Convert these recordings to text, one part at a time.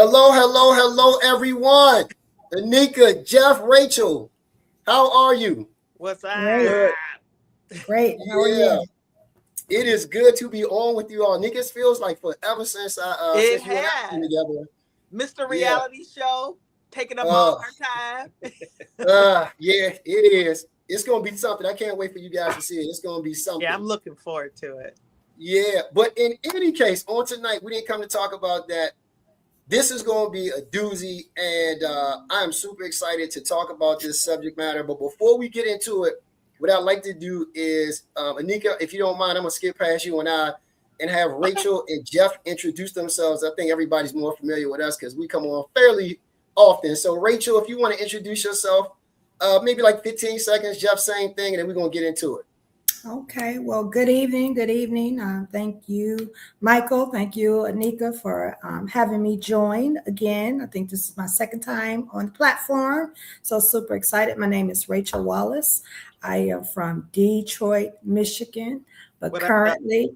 Hello, everyone. Nneka, Jeff, Rachel, how are you? What's up? Great, Good. great. How are Yeah, you? it is good to be on with you all. Nneka, it feels like forever It since you and I have been has. together. Mr. Yeah. Reality Show taking up all Uh, our time. yeah, it is. It's gonna be something. I can't wait for you guys to see it. It's gonna be Yeah, something. I'm looking forward to it. Yeah, but in any case, on tonight, we didn't come to talk about that. This is going to be a doozy, and I'm super excited to talk about this subject matter. But before we get into it, what I'd like to do is, Nneka, if you don't mind, I'm going to skip past you and have Okay. Rachel and Jeff introduce themselves. I think everybody's more familiar with us because we come on fairly often. So, Rachel, if you want to introduce yourself, maybe like 15 seconds, Jeff, same thing, and then we're going to get into it. Okay. Well, good evening. Good evening. Thank you, Michael. Thank you, Anika, for having me join again. I think this is my second time on the platform. So super excited. My name is Rachel Wallace. I am from Detroit, Michigan, but What up, though? currently,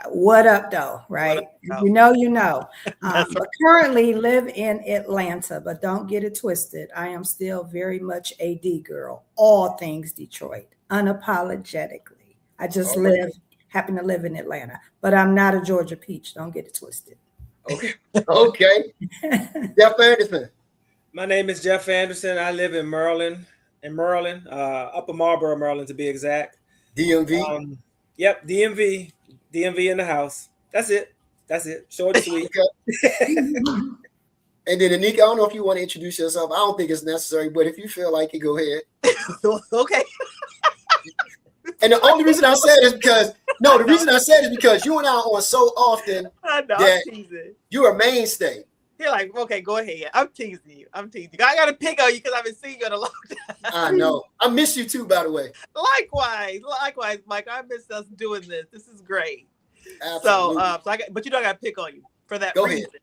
what up, though, What up, right? If though? you know, you know. That's right. But currently live in Atlanta, but don't get it twisted. I am still very much a D girl, all things Detroit, unapologetically. I just All right. happen to live in Atlanta, but I'm not a Georgia peach. Don't get it twisted. Okay. Okay. Jeff Anderson, My name is Jeff Anderson. I live in Maryland, Upper Marlboro, Maryland to be exact. DMV. Um, yep, DMV in the house. That's it. Short and sweet. Okay. And then Anika, I don't know if you want to introduce yourself. I don't think it's necessary, but if you feel like it, go ahead. Okay. And the only reason I said is because the reason I said is because you and I are on so often I know. that I'm teasing. you're a mainstay. You're like, okay, go ahead. I'm teasing you. I got to pick on you because I've been seeing you in a long time. I know. I miss you too, by the way. Likewise, Mike. I miss us doing this. This is great. Absolutely. But you know I got to pick on you for that Go reason. ahead.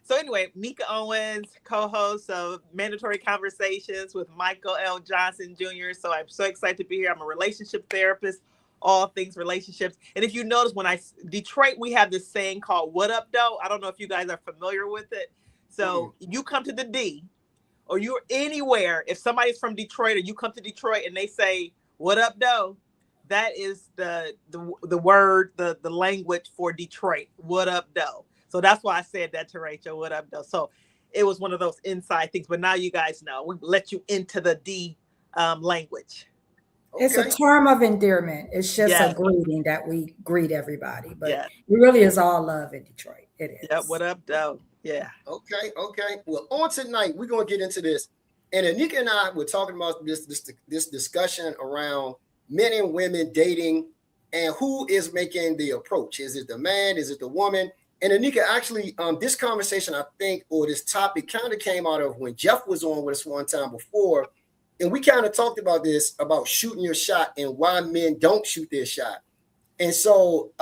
So anyway, Nneka Owens, co-host of Mandatory Conversations with Michael L. Johnson Jr. So I'm so excited to be here. I'm a relationship therapist, all things relationships. And if you notice, Detroit, we have this saying called "What up, though." I don't know if you guys are familiar with it. So you come to the D, or you're anywhere. If somebody's from Detroit, or you come to Detroit and they say "What up, though," that is the word, the language for Detroit. What up, though? So that's why I said that to Rachel. What up, though? So it was one of those inside things. But now you guys know. We let you into the D language. It's a Okay. term of endearment. It's just a Yes. greeting that we greet everybody, but Yeah. it really is all love in Detroit. It Yeah. is. What up, though? Yeah. Okay. Well, on tonight, we're going to get into this. And Anika and I were talking about this discussion around men and women dating and who is making the approach. Is it the man? Is it the woman? And Anika, actually, this conversation, I think, or this topic kind of came out of when Jeff was on with us one time before. And we kind of talked about this, about shooting your shot and why men don't shoot their shot. And so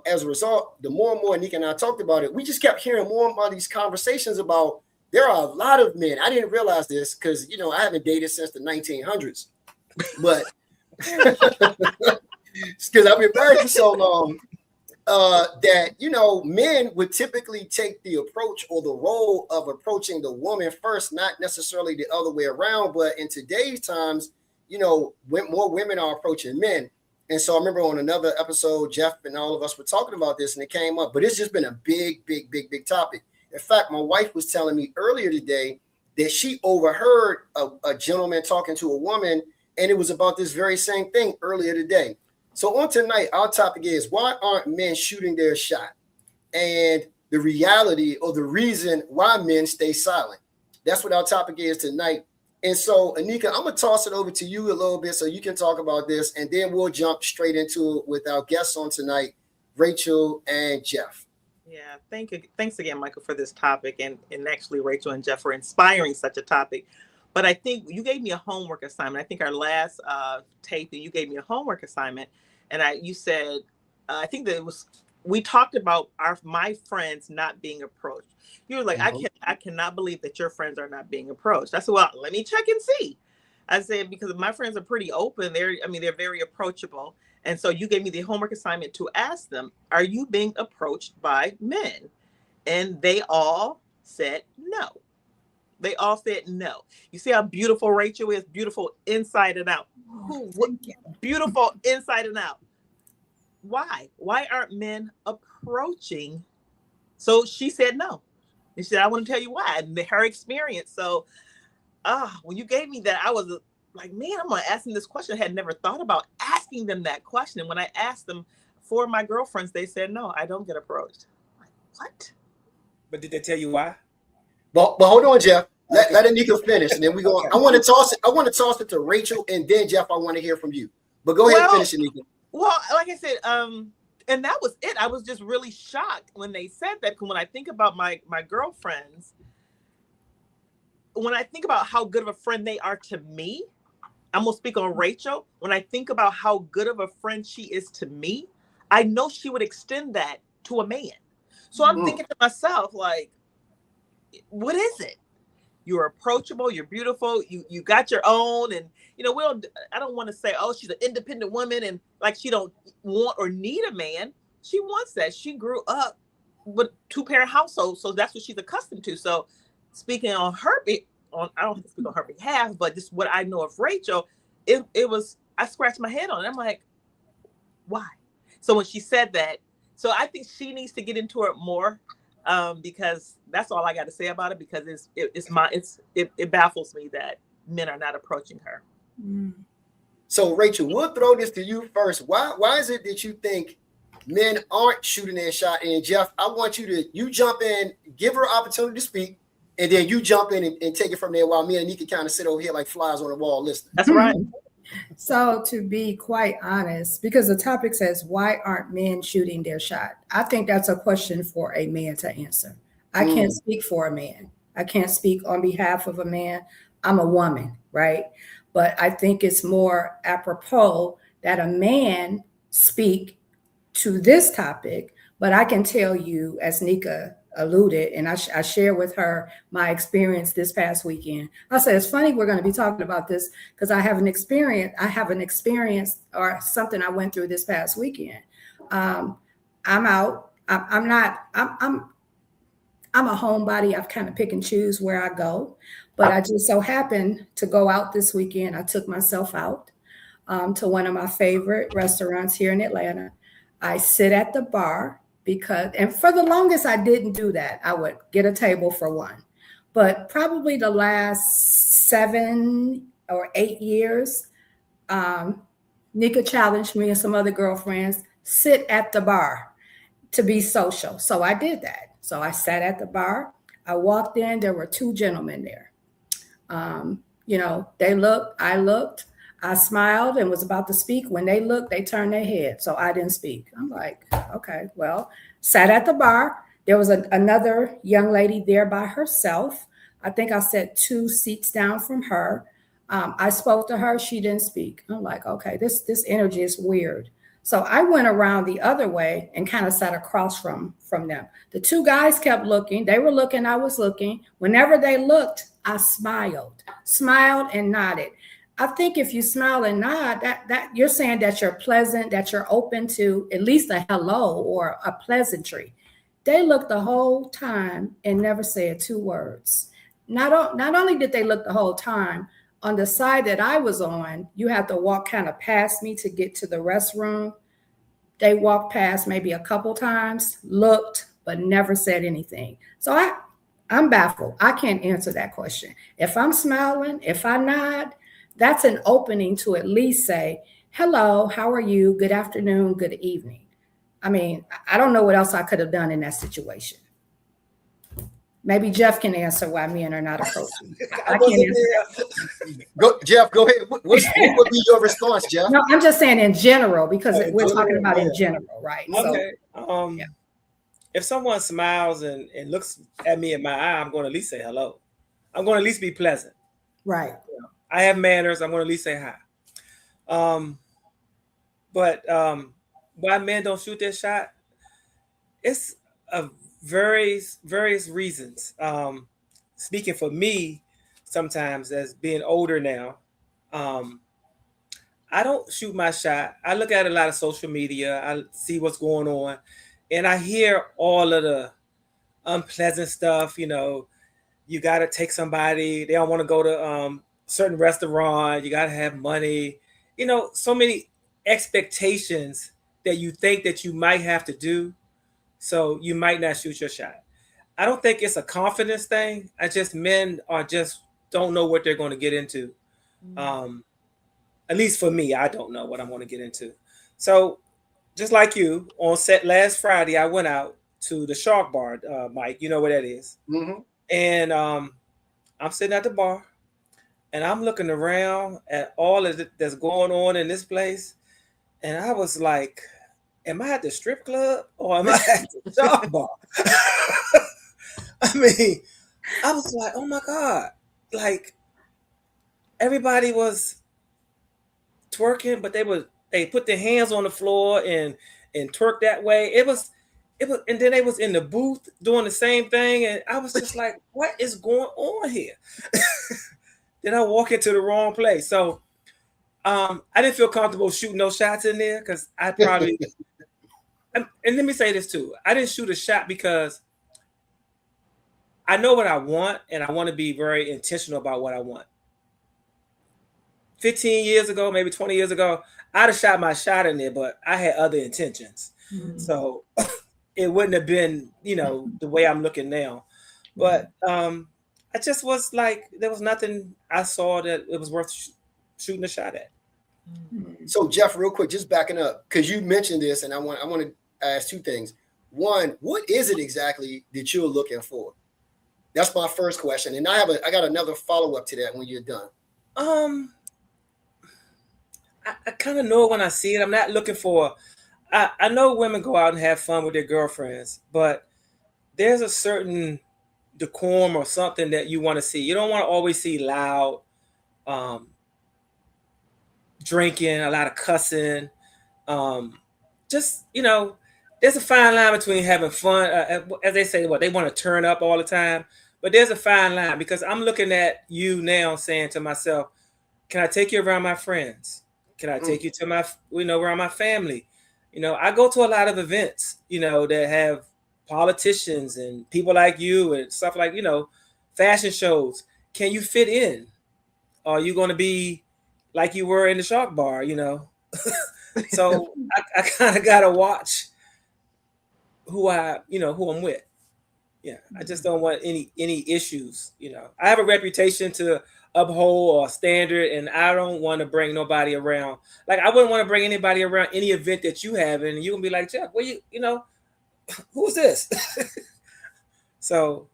as a result, the more and more Anika and I talked about it, we just kept hearing more about these conversations about there are a lot of men. I didn't realize this because, I haven't dated since the 1900s. But because I've been married for so long, that men would typically take the approach or the role of approaching the woman first, not necessarily the other way around. But in today's times, more women are approaching men. And so I remember on another episode, Jeff and all of us were talking about this, and it came up. But it's just been a big topic. In fact, my wife was telling me earlier today that she overheard a gentleman talking to a woman, and it was about this very same thing earlier today. So on tonight, our topic is why aren't men shooting their shot? And the reality or the reason why men stay silent. That's what our topic is tonight. And so, Anika, I'm going to toss it over to you a little bit so you can talk about this, and then we'll jump straight into it with our guests on tonight, Rachel and Jeff. Yeah. Thank you. Thanks again, Michael, for this topic. And actually, Rachel and Jeff for inspiring such a topic. But I think you gave me a homework assignment. I think our last tape, you gave me a homework assignment. And you said, I think that we talked about my friends not being approached. You were like, I cannot believe that your friends are not being approached. I said, well, let me check and see. I said, because my friends are pretty open. They're very approachable. And so you gave me the homework assignment to ask them, are you being approached by men? And they all said no. They all said no. You see how beautiful Rachel is? Beautiful inside and out. Beautiful inside and out. Why? Why aren't men approaching? So she said no. And she said, I want to tell you why. And her experience. So when you gave me that, I was like, man, I'm going to ask them this question. I had never thought about asking them that question. And when I asked them for my girlfriends, they said, no, I don't get approached. I'm like, what? But did they tell you why? But hold on, Jeff. Let Nneka finish, and then we go. Okay. I want to toss it to Rachel, and then Jeff, I want to hear from you. But go ahead and finish, Nneka. Well, like I said, and that was it. I was just really shocked when they said that. Because when I think about my girlfriends, when I think about how good of a friend they are to me, I'm gonna speak on Rachel. When I think about how good of a friend she is to me, I know she would extend that to a man. So I'm thinking to myself, like, what is it? You're approachable, you're beautiful, you got your own, and I don't want to say, oh, she's an independent woman and like she don't want or need a man. She wants that. She grew up with 2-parent household, so that's what she's accustomed to. So speaking on her, I don't have to speak on her behalf, but just what I know of Rachel, it was, I scratched my head on it. I'm like, why? So when she said that, so I think she needs to get into it more. Because that's all I got to say about it. Because it baffles me that men are not approaching her. So Rachel, we'll throw this to you first. Why is it that you think men aren't shooting their shot? And Jeff, I want you jump in, give her opportunity to speak, and then you jump in and take it from there while me and Nneka kind of sit over here like flies on the wall listening. That's right. So to be quite honest, because the topic says, why aren't men shooting their shot? I think that's a question for a man to answer. I can't speak for a man. I can't speak on behalf of a man. I'm a woman, right? But I think it's more apropos that a man speak to this topic. But I can tell you, as Nneka alluded, and I share with her my experience this past weekend. I said, it's funny we're going to be talking about this because I have an experience or something I went through this past weekend. I'm out. I'm a homebody. I kind of pick and choose where I go, but I just so happened to go out this weekend. I took myself out to one of my favorite restaurants here in Atlanta. I sit at the bar. And for the longest, I didn't do that. I would get a table for one. But probably the last 7 or 8 years, Nneka challenged me and some other girlfriends, sit at the bar to be social. So I did that. So I sat at the bar. I walked in. There were 2 gentlemen there. They looked. I looked. I smiled and was about to speak. When they looked, they turned their head. So I didn't speak. I'm like, okay, well, sat at the bar. There was another young lady there by herself. I think I sat 2 seats down from her. I spoke to her. She didn't speak. I'm like, okay, this energy is weird. So I went around the other way and kind of sat across from them. The 2 guys kept looking. They were looking. I was looking. Whenever they looked, I smiled and nodded. I think if you smile and nod, that you're saying that you're pleasant, that you're open to at least a hello or a pleasantry. They looked the whole time and never said 2 words. Not only did they look the whole time, on the side that I was on, you have to walk kind of past me to get to the restroom. They walked past maybe a couple times, looked, but never said anything. So I'm baffled. I can't answer that question. If I'm smiling, if I nod, that's an opening to at least say, hello, how are you? Good afternoon, good evening. I mean, I don't know what else I could have done in that situation. Maybe Jeff can answer why men are not approaching. I can't answer. Jeff, go ahead. What would be your response, Jeff? No, I'm just saying in general, because we're talking about in general, right? Okay. So, if someone smiles and looks at me in my eye, I'm going to at least say hello. I'm going to at least be pleasant. Right. I have manners. I'm going to at least say hi. But why men don't shoot their shot? It's a various reasons. Speaking for me, sometimes as being older now, I don't shoot my shot. I look at a lot of social media. I see what's going on, and I hear all of the unpleasant stuff. You know, you got to take somebody. They don't want to go to certain restaurant. You got to have money. You know, so many expectations that you think that you might have to do. So you might not shoot your shot. I don't think it's a confidence thing. I just men are just don't know what they're going to get into. At least for me, I don't know what I'm going to get into. So just like you, on set last Friday, I went out to the Shark Bar, Mike. You know where that is. Mm-hmm. And I'm sitting at the bar, and I'm looking around at all of that's going on in this place, and I was like, "Am I at the strip club or am I at the Shark Bar?" I mean, I was like, "Oh my God!" Like everybody was twerking, but they put their hands on the floor and twerk that way. It was, and then they was in the booth doing the same thing, and I was just like, what is going on here? Then I walk into the wrong place. So I didn't feel comfortable shooting no shots in there because I probably and let me say this too. I didn't shoot a shot because I know what I want, and I want to be very intentional about what I want. 15 years ago, maybe 20 years ago, I'd have shot my shot in there, but I had other intentions. Mhm. So it wouldn't have been, the way I'm looking now. But I just was like, there was nothing I saw that it was worth shooting a shot at. So Jeff, real quick, just backing up, because you mentioned this, and I want to ask two things. One, what is it exactly that you're looking for? That's my first question, and I got another follow up to that when you're done. I kind of know when I see it. I'm not looking for. I know women go out and have fun with their girlfriends, but there's a certain decorum or something that you want to see. You don't want to always see loud, drinking, a lot of cussing. Just there's a fine line between having fun, as they say, they want to turn up all the time. But there's a fine line because I'm looking at you now, saying to myself, "Can I take you around my friends? Can I take you to my, around my family?" I go to a lot of events, that have politicians and people like you and stuff like, fashion shows. Can you fit in? Or are you going to be like you were in the Shark Bar, So I kind of got to watch who I'm with. Yeah, I just don't want any issues. I have a reputation to uphold or standard, and I don't want to bring nobody around. Like I wouldn't want to bring anybody around any event that you have, and you can be like, Jeff, who's this? So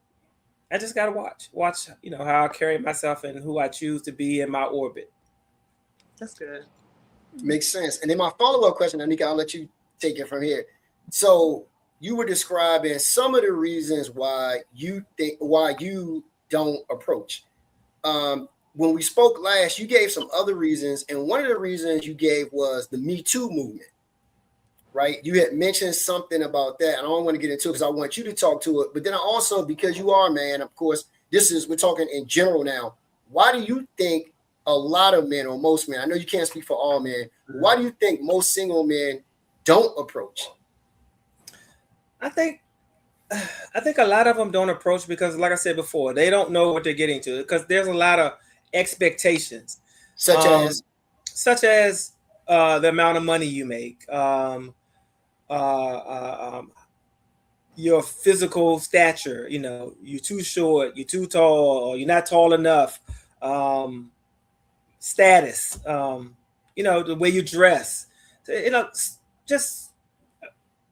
I just gotta watch, how I carry myself and who I choose to be in my orbit. That's good. Makes sense. And then my follow-up question, Nneka, I'll let you take it from here. So you were describing some of the reasons why you don't approach. When we spoke last, you gave some other reasons, and one of the reasons you gave was the Me Too movement, right? You had mentioned something about that, and I don't want to get into it because I want you to talk to it. But then I also, because you are a man, of course, we're talking in general now. Why do you think a lot of men, or most men, I know you can't speak for all men, why do you think most single men don't approach? I think a lot of them don't approach because, like I said before, they don't know what they're getting to because there's a lot of expectations, such as the amount of money you make, your physical stature. You're too short, you're too tall, or you're not tall enough. Status, the way you dress, just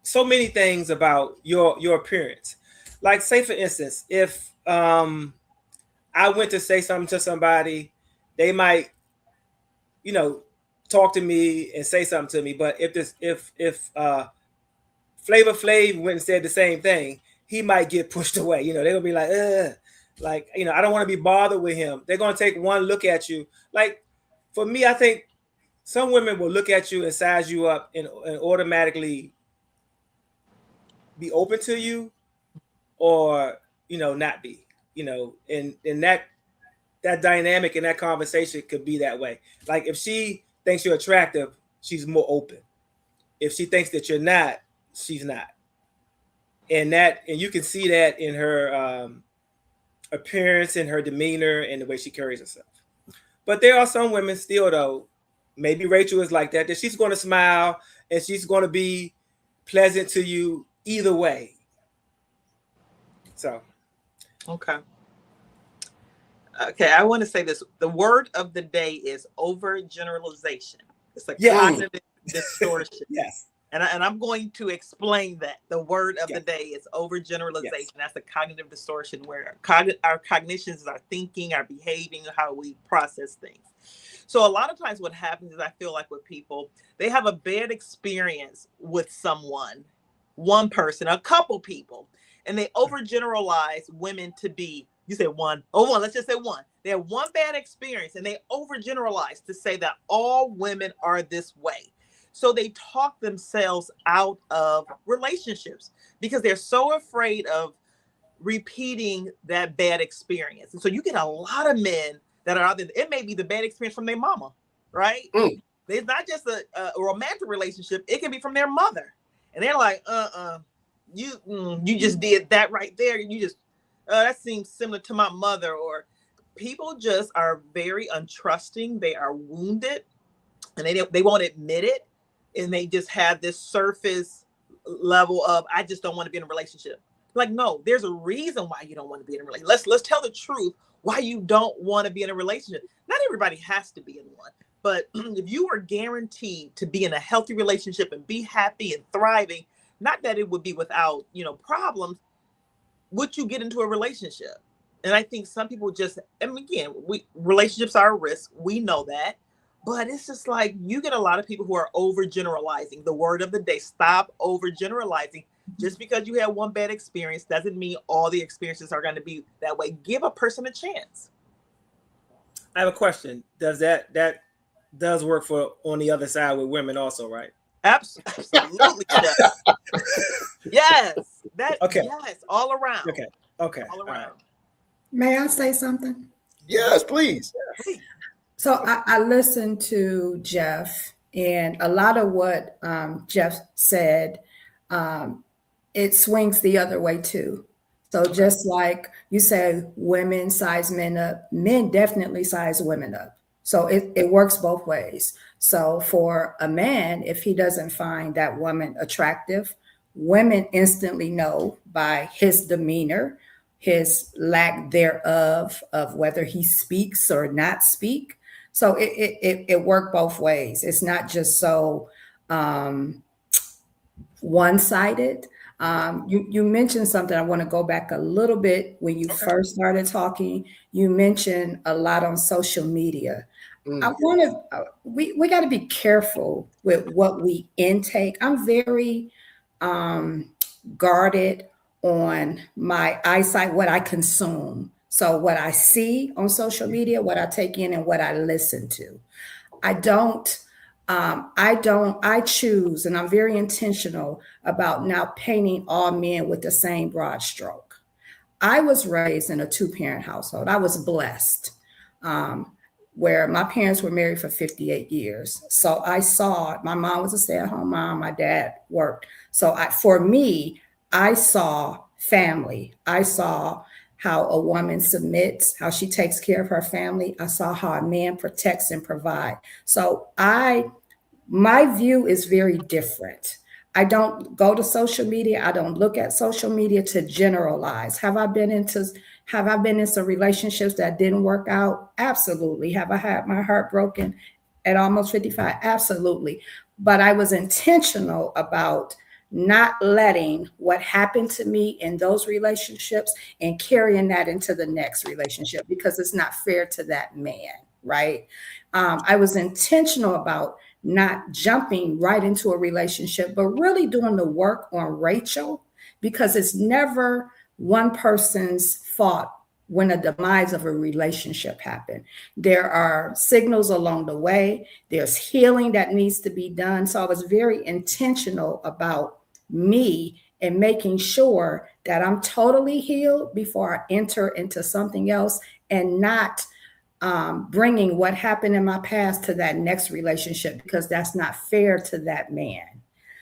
so many things about your appearance. Like, say for instance, if I went to say something to somebody, they might, talk to me and say something to me. But if Flavor Flav went and said the same thing, he might get pushed away. They're gonna be like, ugh. Like, I don't want to be bothered with him. They're going to take one look at you. Like, for me, I think some women will look at you and size you up and automatically be open to you or, not be, and that dynamic in that conversation could be that way. Like, if she thinks you're attractive, she's more open. If she thinks that you're not, she's not. and you can see that in her appearance, in her demeanor, and the way she carries herself. But there are some women still, though, maybe Rachel is like that she's going to smile and she's going to be pleasant to you either way. So. Okay, I want to say this. The word of the day is overgeneralization. It's a cognitive distortion. Yes. And I'm going to explain that. The word of the day is overgeneralization. Yes. That's a cognitive distortion where our cognitions, our thinking, our behaving, how we process things. So a lot of times what happens is I feel like with people, they have a bad experience with someone, one person, a couple people, and they overgeneralize women to be, you say one, let's just say one. They have one bad experience and they overgeneralize to say that all women are this way. So they talk themselves out of relationships because they're so afraid of repeating that bad experience. And so you get a lot of men that are out there. It may be the bad experience from their mama, right? It's not just a romantic relationship. It can be from their mother. And they're like, you just did that right there. You just, that seems similar to my mother. Or people just are very untrusting. They are wounded and they won't admit it. And they just have this surface level of, I just don't want to be in a relationship. Like, no, there's a reason why you don't want to be in a relationship. Let's tell the truth why you don't want to be in a relationship. Not everybody has to be in one, but if you are guaranteed to be in a healthy relationship and be happy and thriving, not that it would be without, problems, would you get into a relationship? And I think some people just, again, relationships are a risk. We know that. But it's just like you get a lot of people who are overgeneralizing. The word of the day, stop overgeneralizing. Just because you have one bad experience doesn't mean all the experiences are going to be that way. Give a person a chance. I have a question. Does that does work for on the other side with women also, right? Absolutely. Yes. Okay. Yes. All around. Okay. All around. Right. May I say something? Yes, please. So I listened to Jeff, and a lot of what Jeff said, it swings the other way too. So just like you say, women size men up, men definitely size women up. So it works both ways. So for a man, if he doesn't find that woman attractive, women instantly know by his demeanor, his lack thereof, of whether he speaks or not speak. So it worked both ways. It's not just so one-sided. You mentioned something. I want to go back a little bit when you first started talking. You mentioned a lot on social media. I want to. We got to be careful with what we intake. I'm very guarded on my eyesight, what I consume. So what I see on social media, what I take in, and what I listen to. I choose, and I'm very intentional about not painting all men with the same broad stroke. I was raised in a 2-parent household. I was blessed, where my parents were married for 58 years. So I saw, my mom was a stay-at-home mom, my dad worked. So for me, I saw family. I saw how a woman submits, how she takes care of her family. I saw how a man protects and provides. So my view is very different. I don't go to social media. I don't look at social media to generalize. Have I been into relationships that didn't work out? Absolutely. Have I had my heart broken at almost 55? Absolutely. But I was intentional about not letting what happened to me in those relationships and carrying that into the next relationship, because it's not fair to that man, right? I was intentional about not jumping right into a relationship, but really doing the work on Rachel, because it's never one person's fault when a demise of a relationship happened. There are signals along the way. There's healing that needs to be done. So I was very intentional about me and making sure that I'm totally healed before I enter into something else, and not bringing what happened in my past to that next relationship, because that's not fair to that man.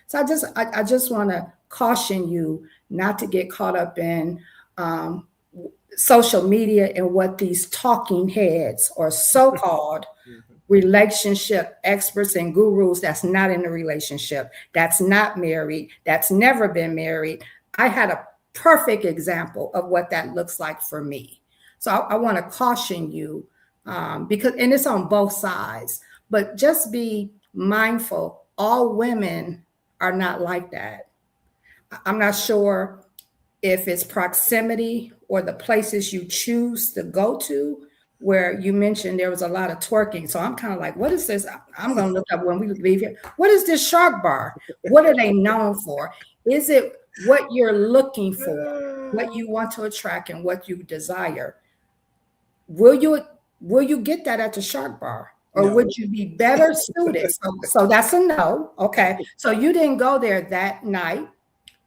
So I just want to caution you not to get caught up in social media and what these talking heads or so-called relationship experts and gurus that's not in a relationship, that's not married, that's never been married. I had a perfect example of what that looks like for me. So I want to caution you because, and it's on both sides, but just be mindful. All women are not like that. I'm not sure if it's proximity or the places you choose to go to, where you mentioned there was a lot of twerking. So I'm kind of like, what is this? I'm going to look up when we leave here. What is this Shark Bar? What are they known for? Is it what you're looking for, what you want to attract and what you desire? Will you get that at the Shark Bar? Or no. Would you be better suited? So that's a no. Okay. So you didn't go there that night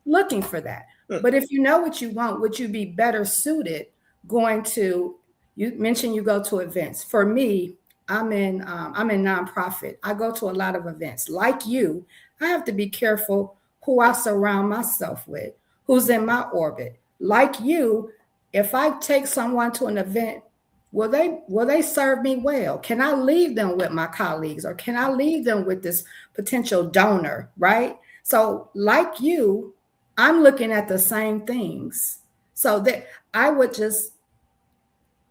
looking for that. But if you know what you want, would you be better suited going to, you mentioned you go to events. For me, I'm in nonprofit. I go to a lot of events. Like you, I have to be careful who I surround myself with, who's in my orbit. Like you, if I take someone to an event, will they serve me well? Can I leave them with my colleagues, or can I leave them with this potential donor, right? So like you, I'm looking at the same things. So that I would just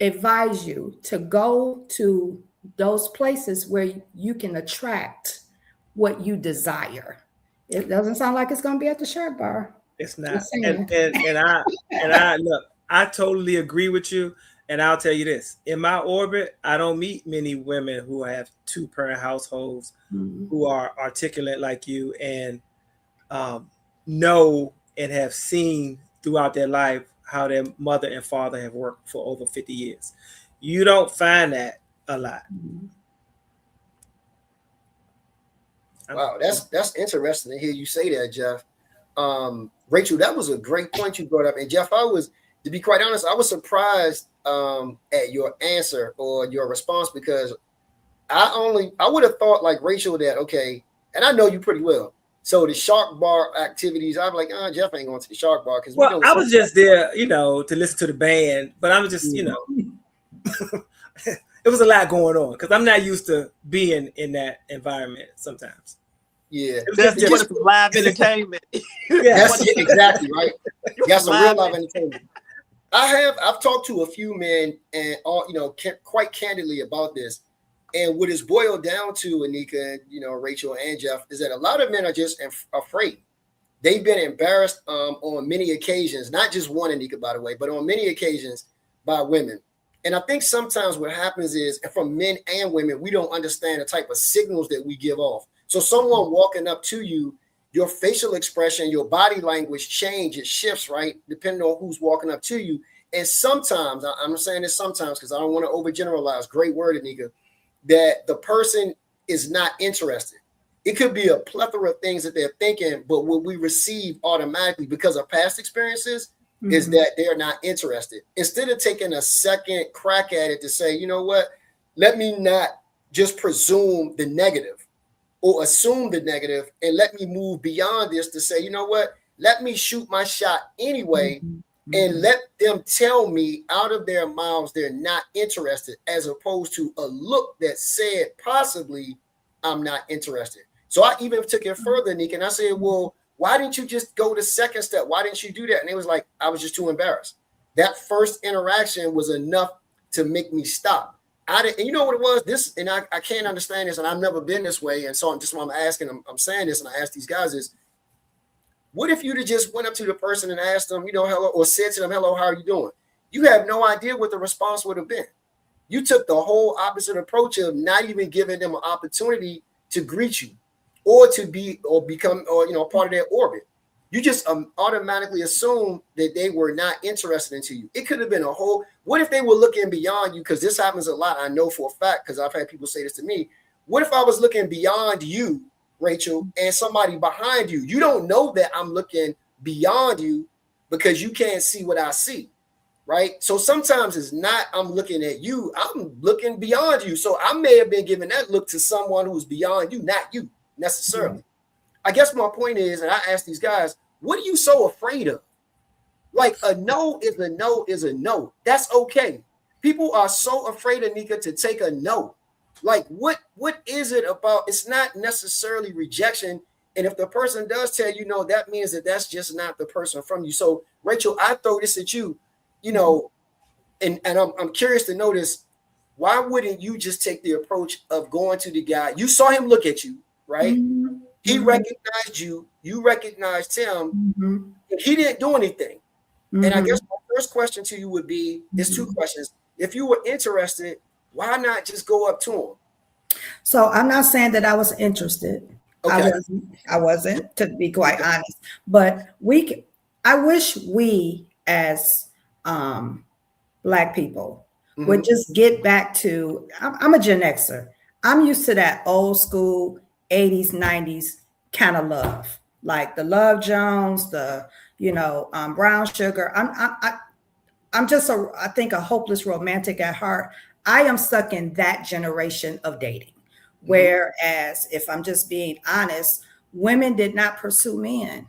advise you to go to those places where you can attract what you desire. It doesn't sound like it's going to be at the Shark Bar. It's not. And I look, I totally agree with you. And I'll tell you this, in my orbit, I don't meet many women who have 2-parent households, who are articulate like you and know and have seen throughout their life how their mother and father have worked for over 50 years. You don't find that a lot. Wow, that's interesting to hear you say that, Jeff. Rachel, that was a great point you brought up. And Jeff, to be quite honest, I was surprised at your answer or your response, because I would have thought like Rachel that, okay, and I know you pretty well. So the Shark Bar activities, I'm like, Jeff ain't going to the Shark Bar because I was just there, to listen to the band, but I was just, it was a lot going on because I'm not used to being in that environment sometimes. Yeah, that's just live entertainment. That's exactly right. That's a real live entertainment. I've talked to a few men and quite candidly about this. And what it's boiled down to, Nneka, Rachel and Jeff, is that a lot of men are just afraid. They've been embarrassed on many occasions, not just one, Nneka, by the way, but on many occasions by women. And I think sometimes what happens is, from men and women, we don't understand the type of signals that we give off. So someone walking up to you, your facial expression, your body language change, it shifts, right? Depending on who's walking up to you. And sometimes, I'm saying this sometimes because I don't want to overgeneralize, great word, Nneka, that the person is not interested. It could be a plethora of things that they're thinking, but what we receive automatically because of past experiences is that they're not interested. Instead of taking a second crack at it to say, you know what, let me not just presume the negative or assume the negative, and let me move beyond this to say, you know what, let me shoot my shot anyway. And let them tell me out of their mouths they're not interested, as opposed to a look that said possibly I'm not interested. So I even took it further, Nneka, and I said, well, why didn't you just go the second step? Why didn't you do that? And it was like, I was just too embarrassed. That first interaction was enough to make me stop. And you know what it was? This, and I can't understand this, and I've never been this way. And so I'm asking, I'm saying this, and I ask these guys is, what if you'd have just went up to the person and asked them, hello, or said to them, hello, how are you doing? You have no idea what the response would have been. You took the whole opposite approach of not even giving them an opportunity to greet you or to be or become part of their orbit. You just automatically assume that they were not interested into you. It could have been what if they were looking beyond you? Because this happens a lot. I know for a fact, because I've had people say this to me. What if I was looking beyond you, Rachel, and somebody behind you? You don't know that I'm looking beyond you because you can't see what I see, right? So sometimes it's not I'm looking at you, I'm looking beyond you. So I may have been giving that look to someone who's beyond you, not you necessarily. I guess my point is, and I ask these guys, what are you so afraid of? Like a no is a no is a no. That's okay. People are so afraid, Nneka, to take a no. Like what is it about? It's not necessarily rejection. And if the person does tell you no, that means that that's just not the person from you. So Rachel, I throw this at you, you know, and I'm curious to notice, why wouldn't you just take the approach of going to the guy? You saw him look at you, right? Mm-hmm. He recognized you, you recognized him, Mm-hmm. and he didn't do anything. And I Mm-hmm. guess my first question to you would be, it's two questions. If you were interested, why not just go up to him? So I'm not saying that I was interested. Okay. I wasn't, to be quite Okay. honest. But I wish we as Black people would just get back to, I'm a Gen Xer. I'm used to that old school 80s, 90s kind of love, like the Love Jones, the, Brown Sugar. I'm just I think a hopeless romantic at heart. I am stuck in that generation of dating. Whereas, if I'm just being honest, women did not pursue men.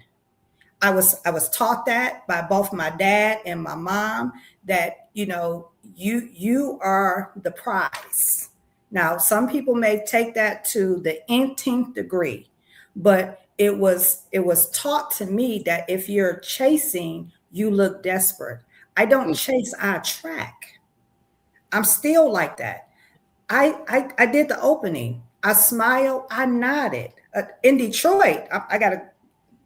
I was taught that by both my dad and my mom, that you are the prize. Now, some people may take that to the nth degree, but it was taught to me that if you're chasing, you look desperate. I don't chase, I attract. I'm still like that. I did the opening. I smiled. I nodded. In Detroit, I got a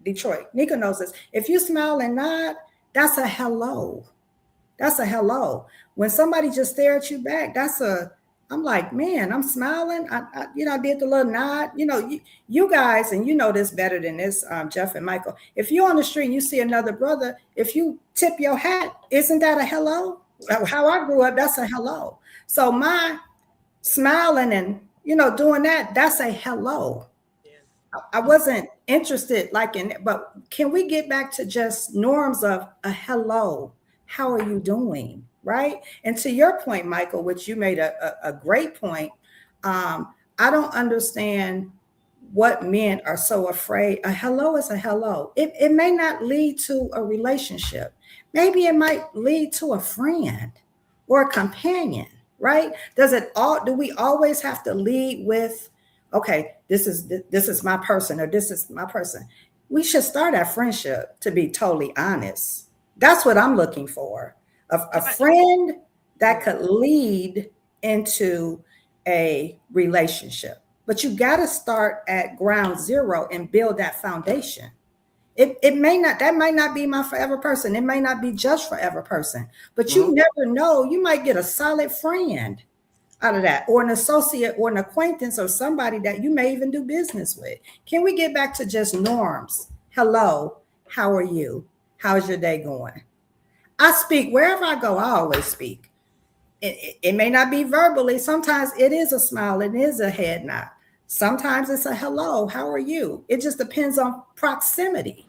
Detroit. Nneka knows this. If you smile and nod, that's a hello. That's a hello. When somebody just stare at you back, I'm like, man, I'm smiling. I did the little nod. You guys, and you know this better than this, Jeff and Michael. If you're on the street and you see another brother, if you tip your hat, isn't that a hello? How I grew up, that's a hello. So my smiling and doing that's a hello. I wasn't interested but can we get back to just norms of a hello? How are you doing? Right. And to your point, Michael, which you made a great point. I don't understand what men are so afraid. A hello is a hello. It may not lead to a relationship. Maybe it might lead to a friend or a companion, right? Do we always have to lead with, okay, this is my person, or this is my person? We should start our friendship, to be totally honest. That's what I'm looking for. A friend that could lead into a relationship. But you got to start at ground zero and build that foundation. That might not be my forever person. It may not be just forever person, but you never know. You might get a solid friend out of that, or an associate or an acquaintance, or somebody that you may even do business with. Can we get back to just norms? Hello, how are you? How's your day going? I speak wherever I go. I always speak. It may not be verbally. Sometimes it is a smile. It is a head nod. Sometimes it's a hello, how are you? It just depends on proximity.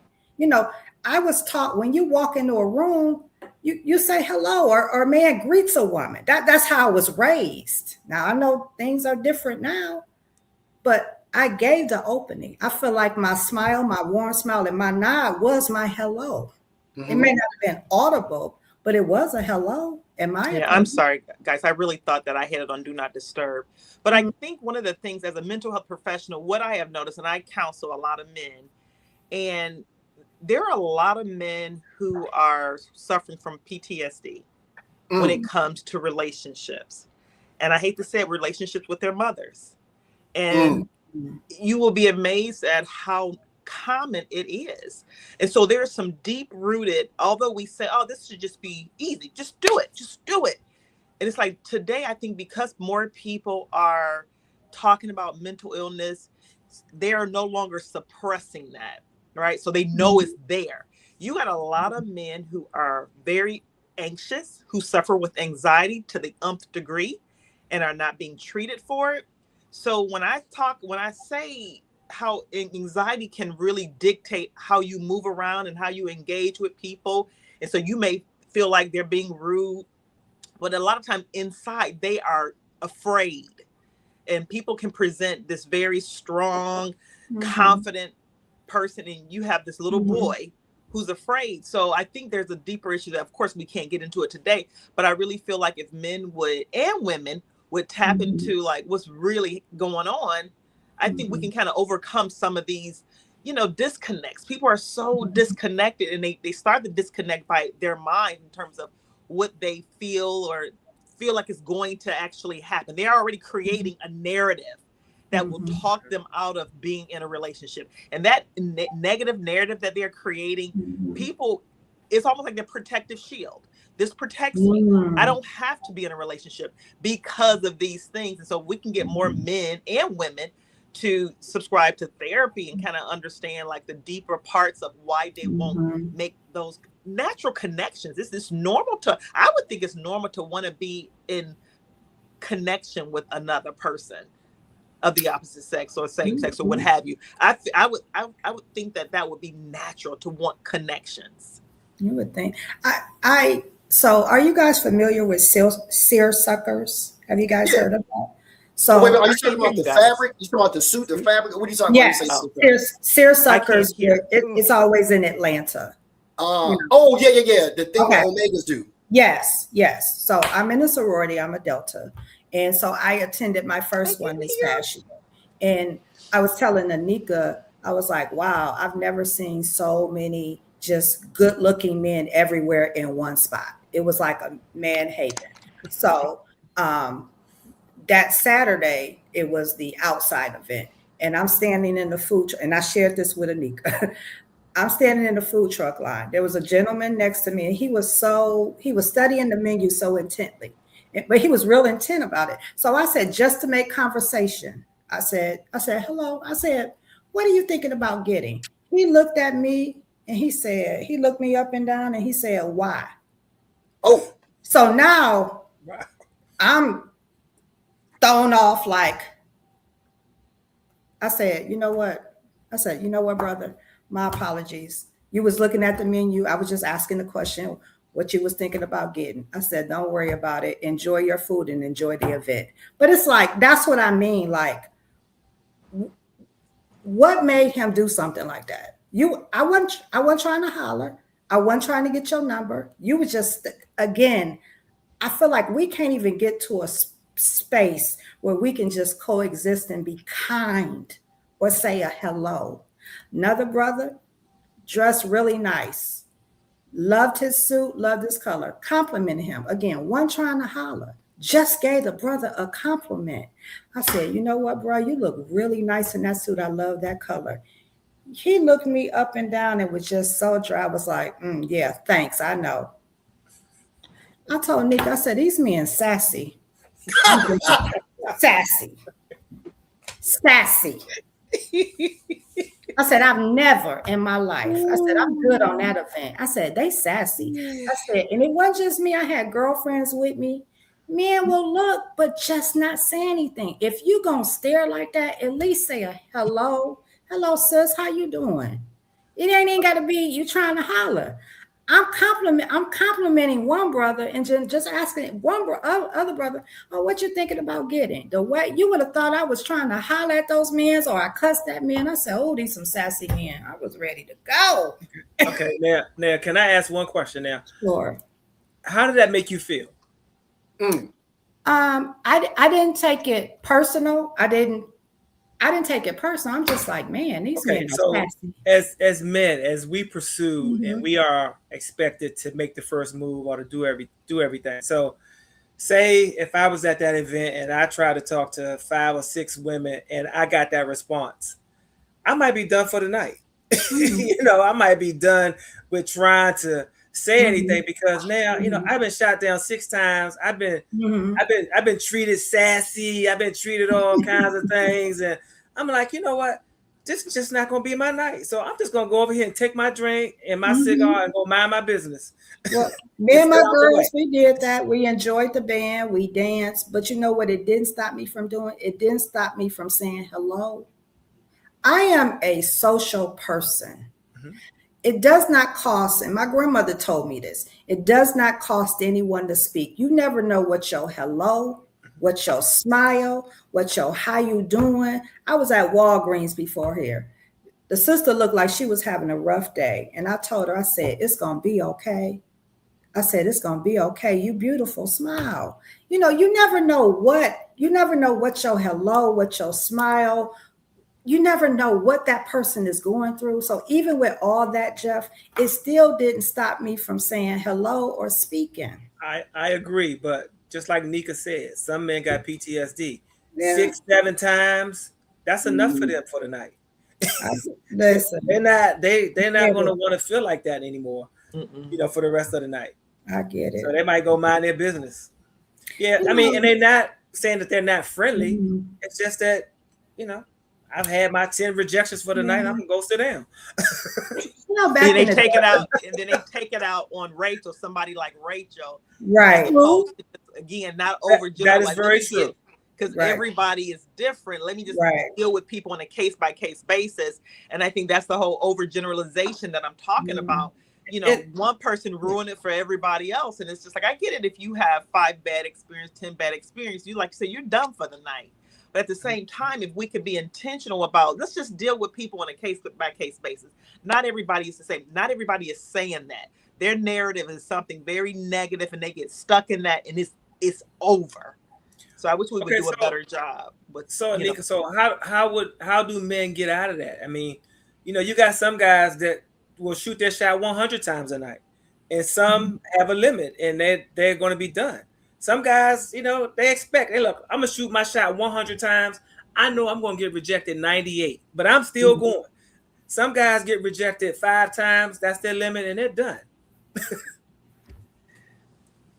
I was taught when you walk into a room, you say hello, or a man greets a woman. That's how I was raised. Now, I know things are different now, but I gave the opening. I feel like my smile, my warm smile, and my nod was my hello. It may not have been audible, but it was a hello. I'm sorry, guys. I really thought that I had it on Do Not Disturb. But I think one of the things, as a mental health professional, what I have noticed, and I counsel a lot of men, and there are a lot of men who are suffering from PTSD when it comes to relationships. And I hate to say it, relationships with their mothers. And you will be amazed at how common it is. And so there's some deep rooted, although we say, oh, this should just be easy, just do it. And it's like today, I think because more people are talking about mental illness, they are no longer suppressing that, right? So they know it's there. You got a lot of men who are very anxious, who suffer with anxiety to the nth degree and are not being treated for it. So when I say how anxiety can really dictate how you move around and how you engage with people. And so you may feel like they're being rude, but a lot of times inside they are afraid. And people can present this very strong, confident person, and you have this little boy who's afraid. So I think there's a deeper issue that, of course, we can't get into it today, but I really feel like if men would, and women would tap into like what's really going on, I think we can kind of overcome some of these, you know, disconnects. People are so disconnected, and they start to disconnect by their mind in terms of what they feel or feel like is going to actually happen. They're already creating a narrative that will talk them out of being in a relationship. And that negative narrative that they're creating, people, it's almost like their protective shield. This protects me. I don't have to be in a relationship because of these things. And so we can get more men and women to subscribe to therapy and kind of understand like the deeper parts of why they won't make those natural connections. This is normal to, I would think it's normal to want to be in connection with another person of the opposite sex or same sex or what have you. I would think that would be natural to want connections. You would think. So are you guys familiar with seersuckers? Have you guys heard of that? So wait, are you talking about the fabric? You talking about the suit, the fabric? What are you talking about? Seersuckers. It's always in Atlanta. Oh yeah. The thing that Omegas do. Yes. So I'm in a sorority. I'm a Delta, and so I attended my first one this past year. And I was telling Nneka, I was like, wow, I've never seen so many just good-looking men everywhere in one spot. It was like a man haven. So that Saturday, it was the outside event, and I'm standing in the food truck, and I shared this with Nneka. I'm standing in the food truck line. There was a gentleman next to me, and he was studying the menu so intently, but he was real intent about it. So I said, just to make conversation, I said, hello. I said, what are you thinking about getting? He looked at me and he looked me up and down and he said, why? Oh, so now I'm thrown off. Like, I said, you know what? Brother, my apologies. You was looking at the menu. I was just asking the question, what you was thinking about getting. I said, don't worry about it. Enjoy your food and enjoy the event. But it's like, that's what I mean. Like, what made him do something like that? I wasn't trying to holler. I wasn't trying to get your number. You were just, again, I feel like we can't even get to a space where we can just coexist and be kind or say a hello. Another brother, dressed really nice, loved his suit, loved his color, complimented him. Again, wasn't trying to holler, just gave the brother a compliment. I said, you know what, bro, you look really nice in that suit. I love that color. He looked me up and down and was just so dry. I was like, yeah, thanks, I know. I told Nick, I said, these men sassy. Sassy. I said, I've never in my life. I said, I'm good on that event. I said, they sassy. I said, and it wasn't just me. I had girlfriends with me. Men will look, but just not say anything. If you gonna stare like that, at least say a hello. Hello, sis, how you doing? It ain't even gotta be you trying to holler. I'm complimenting one brother and just asking other brother, oh, what you thinking about getting? The way you would have thought I was trying to holler at those men, or I cussed that man. I said, oh, these some sassy men. I was ready to go. Okay, now, can I ask one question now? Sure. How did that make you feel? I didn't take it personal. I didn't take it personal. I'm just like, man, these men are sassy. As men, as we pursue and we are expected to make the first move or to do everything. So say if I was at that event and I tried to talk to 5 or 6 women and I got that response, I might be done for the night. I might be done with trying to say anything because now, I've been shot down 6 times. I've been treated sassy. I've been treated all kinds of things. And I'm like, you know what? This is just not going to be my night. So I'm just going to go over here and take my drink and my cigar and go mind my business. Well, me and my girls, we did that. We enjoyed the band. We danced. But you know what it didn't stop me from doing? It didn't stop me from saying hello. I am a social person. It does not cost, and my grandmother told me this, it does not cost anyone to speak. You never know what your hello, what your smile, what your how you doing. I was at Walgreens before here. The sister looked like she was having a rough day. And I told her, I said, it's going to be okay. I said, it's going to be okay. You beautiful, smile. You know, you never know what your hello, what your smile, you never know what that person is going through. So even with all that, Jeff, it still didn't stop me from saying hello or speaking. I agree, but just like Nneka said, some men got PTSD. Yeah. 6, 7 times, that's enough for them for the night. Listen, they're not going to want to feel like that anymore, for the rest of the night. I get it. So they might go mind their business. Yeah, I mean, and they're not saying that they're not friendly. It's just that, I've had my 10 rejections for the night. I'm gonna go sit down. Then they take it out on Rachel, somebody like Rachel, right? Again, not over. That is very true. Because everybody is different. Let me just deal with people on a case-by-case basis. And I think that's the whole overgeneralization that I'm talking about. One person ruined it for everybody else. And it's just like, I get it if you have 5 bad experience, 10 bad experience, you like to say you're done for the night. But at the same time, if we could be intentional about, let's just deal with people on a case-by-case basis. Not everybody is the same. Not everybody is saying that. Their narrative is something very negative and they get stuck in that and it's over. So I wish we would do a better job. But Nneka, so how do men get out of that? I mean, you got some guys that will shoot their shot 100 times a night, and some have a limit, and they're going to be done. Some guys, they expect, hey, look, I'm gonna shoot my shot 100 times. I know I'm going to get rejected 98, but I'm still going. Some guys get rejected 5 times. That's their limit, and they're done.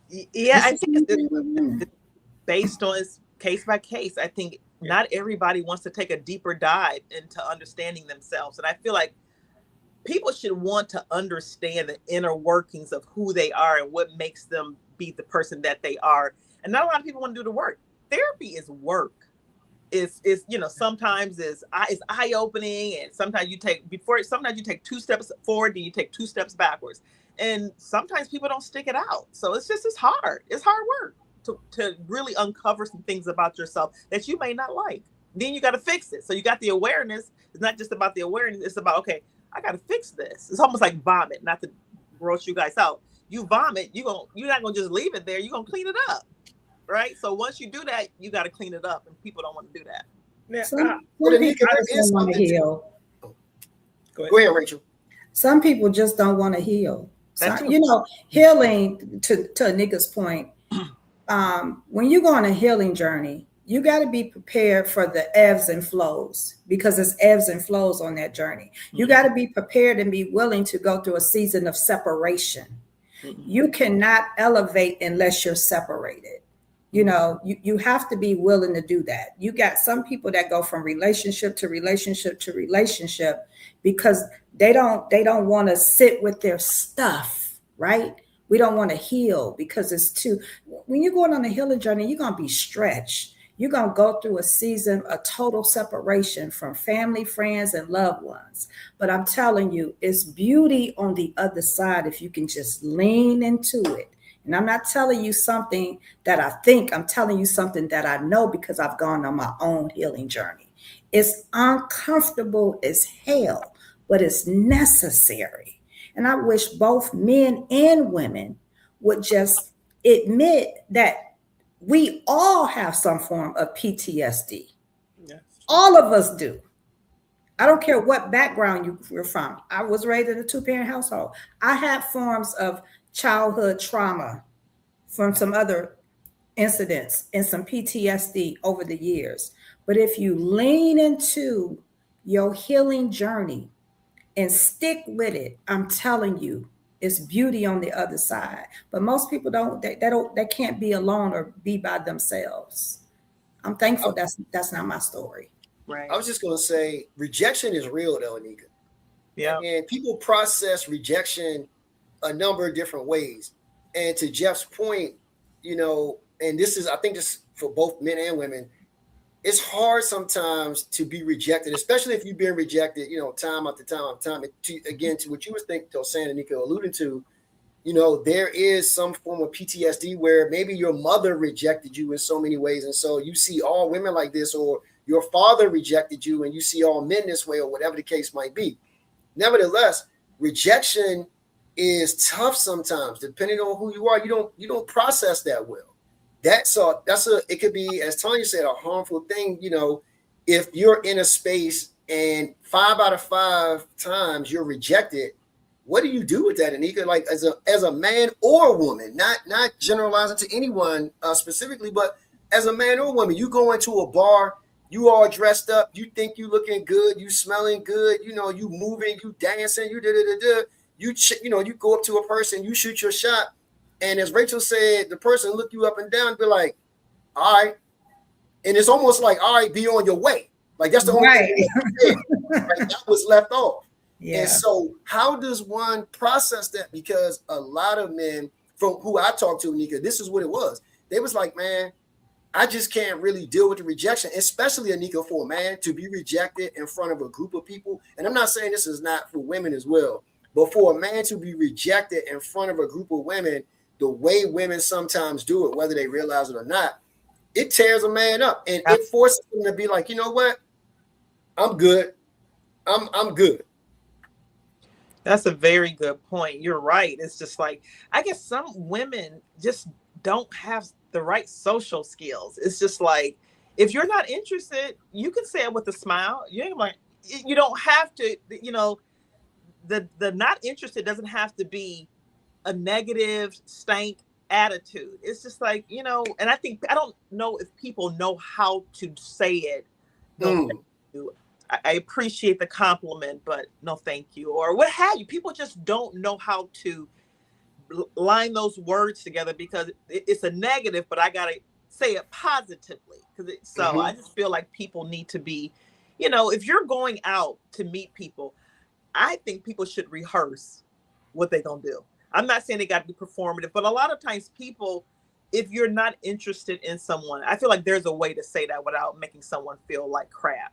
Yeah, I think it's based on case by case. I think not everybody wants to take a deeper dive into understanding themselves. And I feel like people should want to understand the inner workings of who they are and what makes them be the person that they are. And not a lot of people want to do the work. Therapy is work. It's sometimes it's eye-opening, and sometimes you take 2 steps forward, then you take 2 steps backwards. And sometimes people don't stick it out. So it's hard. It's hard work to really uncover some things about yourself that you may not like. Then you got to fix it. So you got the awareness. It's not just about the awareness. It's about, okay, I got to fix this. It's almost like vomit, not to gross you guys out. You vomit, you're not going to just leave it there. You're going to clean it up. Right? So once you do that, you got to clean it up, and people don't want to do that. Some people just want to heal. Go ahead, Rachel. Some people just don't want to heal. Healing, to Nneka's point, when you go on a healing journey, you got to be prepared for the ebbs and flows, because it's ebbs and flows on that journey. You got to be prepared and be willing to go through a season of separation. You cannot elevate unless you're separated. You have to be willing to do that. You got some people that go from relationship to relationship to relationship because they don't want to sit with their stuff, right? We don't want to heal because when you're going on a healing journey, you're going to be stretched. You're going to go through a season of total separation from family, friends, and loved ones. But I'm telling you, it's beauty on the other side if you can just lean into it. And I'm not telling you something that I think, I'm telling you something that I know because I've gone on my own healing journey. It's uncomfortable as hell, but it's necessary. And I wish both men and women would just admit that we all have some form of PTSD. Yes. All of us do. I don't care what background you're from. I was raised in a 2-parent household. I had forms of childhood trauma from some other incidents and some PTSD over the years. But if you lean into your healing journey and stick with it, I'm telling you, it's beauty on the other side. But most people they can't be alone or be by themselves. I'm thankful that's not my story. Right. I was just gonna say rejection is real though, Nneka. Yeah. And people process rejection a number of different ways. And to Jeff's point, and I think this for both men and women, it's hard sometimes to be rejected, especially if you've been rejected, time after time after time. To what you were saying, Nneka alluded to, there is some form of PTSD where maybe your mother rejected you in so many ways. And so you see all women like this, or your father rejected you and you see all men this way or whatever the case might be. Nevertheless, rejection is tough sometimes, depending on who you are. You don't process that well. It could be, as Tanya said, a harmful thing. If you're in a space and 5 out of 5 times you're rejected, what do you do with that, Nneka? Like as a man or a woman, not generalizing to anyone specifically, but as a man or a woman, you go into a bar, you all dressed up, you think you looking good, you smelling good, you moving, you dancing, you da-da-da-da. You go up to a person, you shoot your shot, and as Rachel said, the person look you up and down and be like, all right. And it's almost like, all right, be on your way. Like that's the only thing that was left off. Yeah. And so how does one process that? Because a lot of men from who I talked to, Nneka, this is what it was. They was like, man, I just can't really deal with the rejection, especially, Nneka, for a man to be rejected in front of a group of people. And I'm not saying this is not for women as well, but for a man to be rejected in front of a group of women, the way women sometimes do it, whether they realize it or not, it tears a man up, and it forces him to be like, you know what? I'm good. I'm good. That's a very good point. You're right. It's just like, I guess some women just don't have the right social skills. It's just like, if you're not interested, you can say it with a smile. You don't have to, the not interested doesn't have to be a negative stank attitude. It's just like, and I don't know if people know how to say it. No, thank you. I appreciate the compliment, but no, thank you. Or what have you. People just don't know how to line those words together because it's a negative, but I got to say it positively. I just feel like people need to be, if you're going out to meet people, I think people should rehearse what they're going to do. I'm not saying they got to be performative, but a lot of times people, if you're not interested in someone, I feel like there's a way to say that without making someone feel like crap.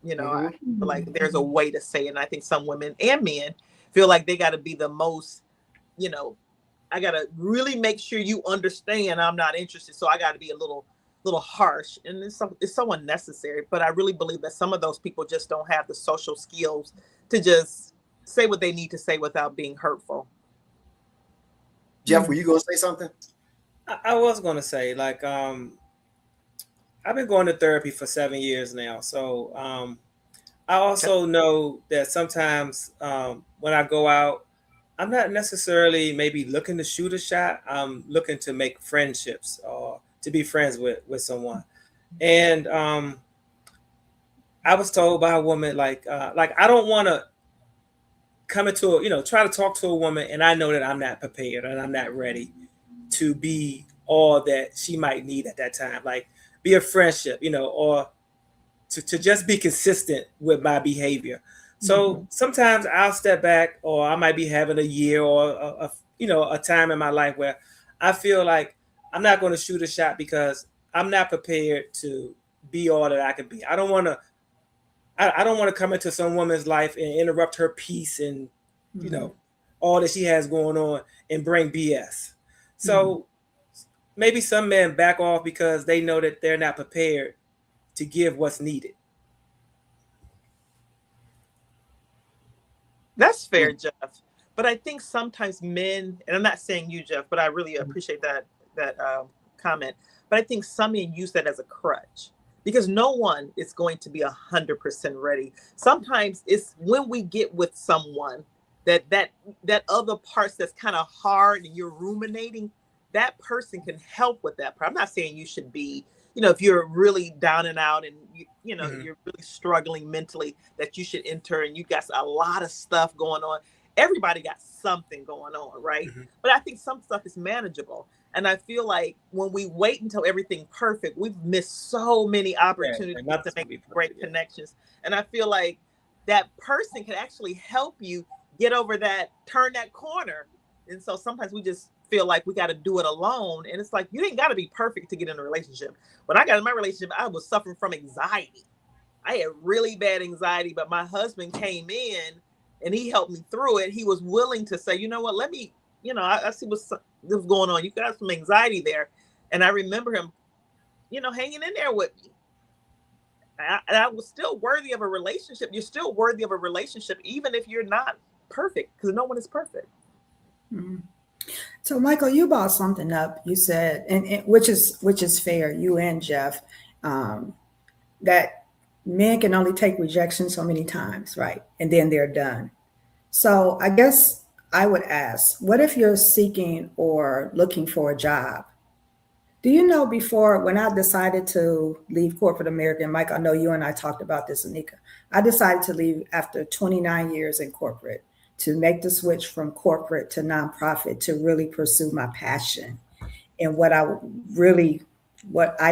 I feel like there's a way to say it. And I think some women and men feel like they got to be the most, I got to really make sure you understand I'm not interested. So I got to be a little harsh, and it's so unnecessary. But I really believe that some of those people just don't have the social skills to just say what they need to say without being hurtful. Jeff, were you going to say something? I was going to say, like, I've been going to therapy for 7 years now. So I also know that sometimes when I go out, I'm not necessarily maybe looking to shoot a shot. I'm looking to make friendships or to be friends with someone. And I was told by a woman, like I don't want to come into try to talk to a woman and I know that I'm not prepared and I'm not ready to be all that she might need at that time, like be a friendship, or to just be consistent with my behavior. So sometimes I'll step back, or I might be having a year or a time in my life where I feel like I'm not going to shoot a shot because I'm not prepared to be all that I can be. I don't want to come into some woman's life and interrupt her peace and, all that she has going on and bring BS. So maybe some men back off because they know that they're not prepared to give what's needed. That's fair, Jeff. But I think sometimes men, and I'm not saying you, Jeff, but I really appreciate that comment. But I think some men use that as a crutch because no one is going to be 100% ready. Sometimes it's when we get with someone that other parts that's kind of hard and you're ruminating, that person can help with that part. I'm not saying you should be, if you're really down and out and you're really struggling mentally, that you should enter and you got a lot of stuff going on. Everybody got something going on, right? But I think some stuff is manageable. And I feel like when we wait until everything's perfect, we've missed so many opportunities to make great connections. And I feel like that person can actually help you get over turn that corner. And so sometimes we just feel like we got to do it alone. And it's like, you ain't got to be perfect to get in a relationship. When I got in my relationship, I was suffering from anxiety. I had really bad anxiety, but my husband came in and he helped me through it. He was willing to say, you know what, let me, I see what's going on. You got some anxiety there. And I remember him, hanging in there with me. I was still worthy of a relationship. You're still worthy of a relationship, even if you're not perfect, because no one is perfect. Mm-hmm. So, Michael, you brought something up. You said, and which is fair. You and Jeff, that men can only take rejection so many times, right? And then they're done. So, I guess I would ask, what if you're seeking or looking for a job? Do you know before when I decided to leave corporate America, and Mike, I know you and I talked about this, Nneka. I decided to leave after 29 years in corporate to make the switch from corporate to nonprofit to really pursue my passion and what I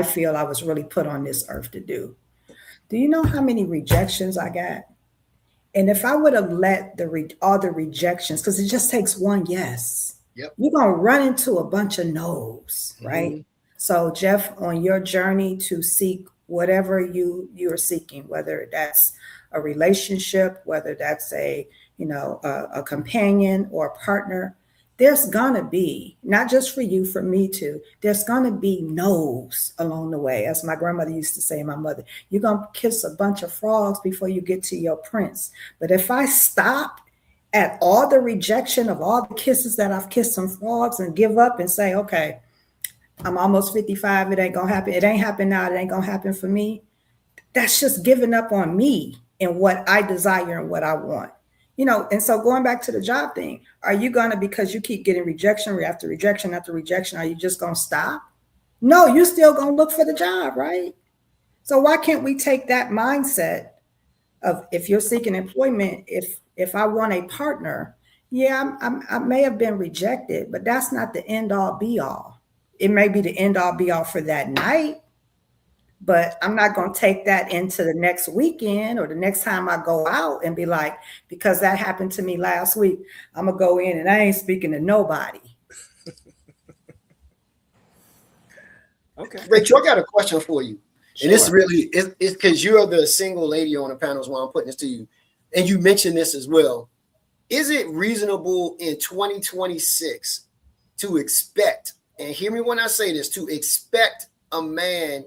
feel I was really put on this earth to do. Do you know how many rejections I got? And if I would have let all the rejections, because it just takes one yes, Yep. you're gonna run into a bunch of no's, right? Mm-hmm. So, Jeff, on your journey to seek whatever you're seeking, whether that's a relationship, whether that's a companion or a partner, there's gonna be, not just for you, for me too, there's gonna be no's along the way. As my grandmother used to say, my mother, you're gonna kiss a bunch of frogs before you get to your prince. But if I stop at all the rejection of all the kisses that I've kissed some frogs and give up and say, okay, I'm almost 55. It ain't gonna happen. It ain't happened now. It ain't gonna happen for me. That's just giving up on me and what I desire and what I want. And so going back to the job thing, are you gonna, because you keep getting rejection after rejection after rejection, are you just gonna stop? No, you still gonna look for the job, right? So why can't we take that mindset of, if you're seeking employment, if I want a partner, yeah, I may have been rejected, but that's not the end all be all. It may be the end all be all for that night, but I'm not going to take that into the next weekend or the next time I go out and be like, because that happened to me last week, I'm going to go in and I ain't speaking to nobody. Okay. Rachel, I got a question for you. Sure. And this really is because you're the single lady on the panels while I'm putting this to you. And you mentioned this as well. Is it reasonable in 2026 to expect, and hear me when I say this, to expect a man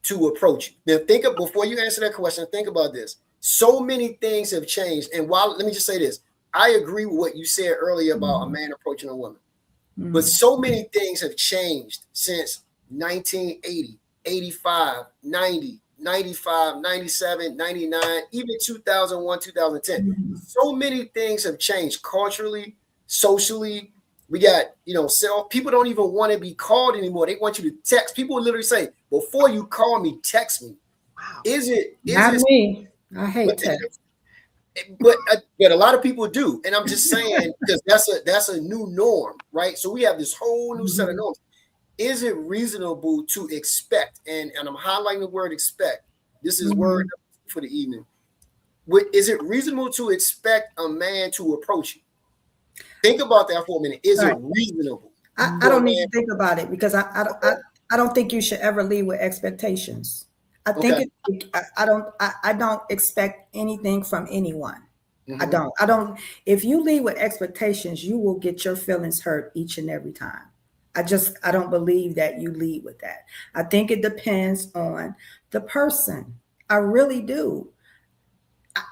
to approach you? Now before you answer that question, think about this. So many things have changed. And let me just say this. I agree with what you said earlier about a man approaching a woman. But so many things have changed since 1980, 85, 90, 95, 97, 99, even 2001, 2010. So many things have changed culturally, socially. We got, people don't even want to be called anymore. They want you to text. People literally say, before you call me, text me. Wow. Not me. I hate text. But a lot of people do. And I'm just saying, because that's a new norm, right? So we have this whole new set of norms. Is it reasonable to expect, and I'm highlighting the word expect, this is word for the evening. Is it reasonable to expect a man to approach you? Think about that for a minute. Is it reasonable? I don't need to think about it, because I don't think you should ever lead with expectations. I think I don't expect anything from anyone. I don't. If you lead with expectations, you will get your feelings hurt each and every time. I don't believe that you lead with that. I think it depends on the person. I really do.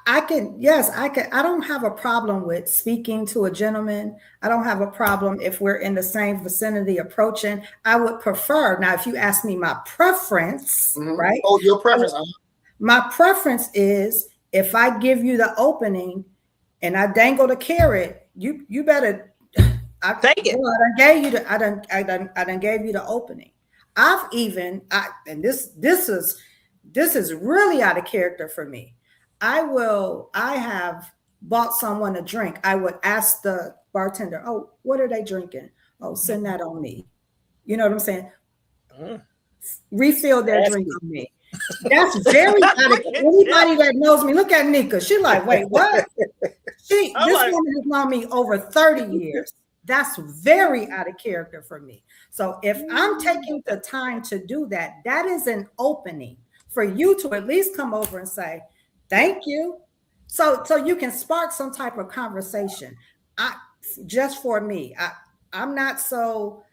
I don't have a problem with speaking to a gentleman. I don't have a problem if we're in the same vicinity approaching. I would prefer, now if you ask me my preference, right? Oh, your preference. My preference is, if I give you the opening and I dangle the carrot, you better take it. Well, I done gave you the opening. And this is really out of character for me. I have bought someone a drink. I would ask the bartender, oh, what are they drinking? Oh, send that on me. You know what I'm saying? Refill their drink on me. That's very out of anybody that knows me. Look at Nneka. She's like, wait, what? This woman has known me over 30 years. That's very out of character for me. So if I'm taking the time to do that, that is an opening for you to at least come over and say, thank you. So you can spark some type of conversation. Just for me, I'm not so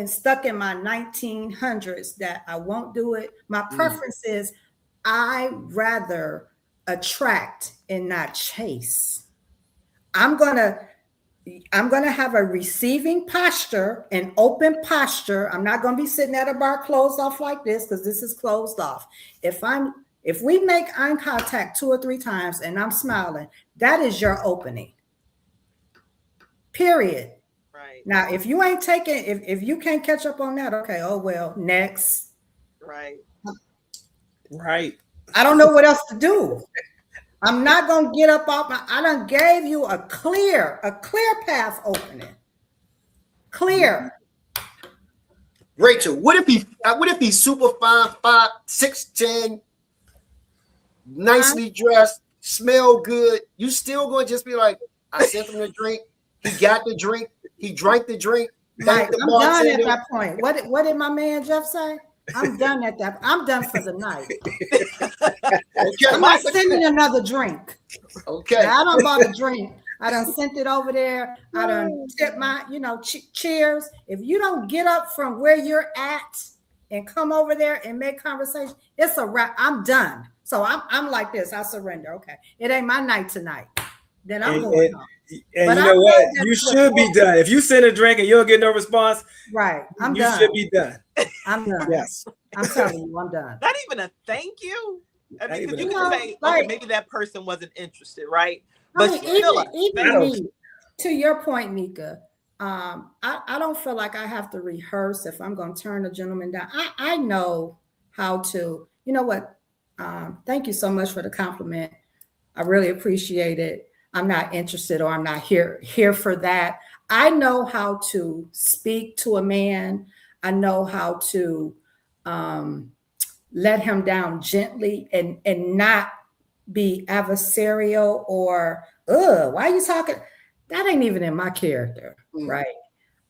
stuck in my 1900s that I won't do it. My preference is I rather attract and not chase. I'm gonna have a receiving posture, an open posture. I'm not gonna be sitting at a bar closed off like this, because this is closed off. If we make eye contact 2 or 3 times and I'm smiling, that is your opening. Period. Right. Now, if you ain't taking, if you can't catch up on that, okay, oh well, next. Right. Right. I don't know what else to do. I'm not gonna get up off I done gave you a clear path opening. Clear. Rachel, what if he's super fine, 5, 6'10", nicely dressed, smell good? You still gonna just be like, I sent him the drink, he got the drink, he drank the drink. Right. I'm done at that point. What did my man Jeff say? I'm done at that. I'm done for the night. Okay. I'm not sending another drink. Okay. Now, I done bought a drink. I done sent it over there. I done tipped my, cheers. If you don't get up from where you're at and come over there and make conversation, it's a wrap. I'm done. So I'm like this. I surrender. Okay. It ain't my night tonight. Then I'm going home. And but you know what? You should be done. If you send a drink and you don't get no response, right? I'm you done. should be done. I'm done. Yes. I'm telling you, I'm done. Not even a thank you. I mean, you even can say, okay, maybe that person wasn't interested, right? But But still, even me, to your point, Nneka, I don't feel like I have to rehearse if I'm going to turn a gentleman down. I know how to. You know what? Thank you so much for the compliment. I really appreciate it. I'm not interested, or I'm not here for that. I know how to speak to a man. I know how to let him down gently and not be adversarial or, why are you talking? That ain't even in my character, right?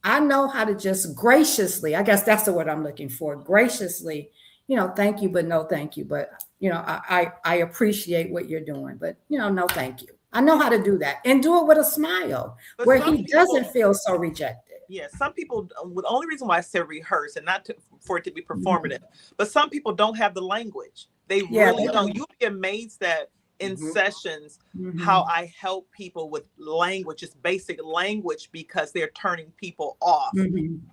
I know how to just graciously, I guess that's the word I'm looking for, graciously, thank you, but no thank you. But, I appreciate what you're doing, but, no thank you. I know how to do that and do it with a smile where he doesn't feel so rejected. Yeah, some people, the only reason why I said rehearse and not for it to be performative, but some people don't have the language. They really don't. You'll be amazed that in sessions, how I help people with language, just basic language, because they're turning people off.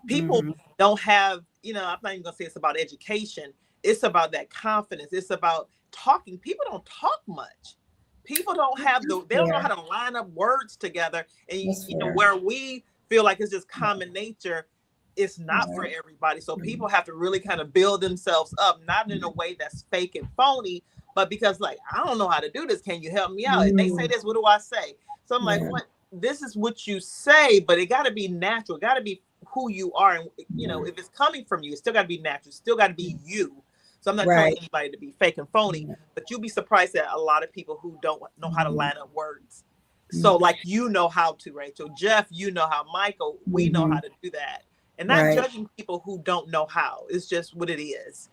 People don't have, I'm not even gonna say it's about education. It's about that confidence. It's about talking. People don't talk much. People don't have they don't know how to line up words together. And where we feel like it's just common nature, it's not for everybody. So people have to really kind of build themselves up, not in a way that's fake and phony, but because like, I don't know how to do this. Can you help me out? And they say this, what do I say? So I'm like, what? This is what you say, but it got to be natural. It got to be who you are. And, if it's coming from you, it's still got to be natural. It's still got to be you. So I'm not telling anybody to be fake and phony, but you'll be surprised at a lot of people who don't know how to line up words. So like, know how to, Rachel, Jeff, how, Michael, we know how to do that. And not judging people who don't know how. It's just what it is.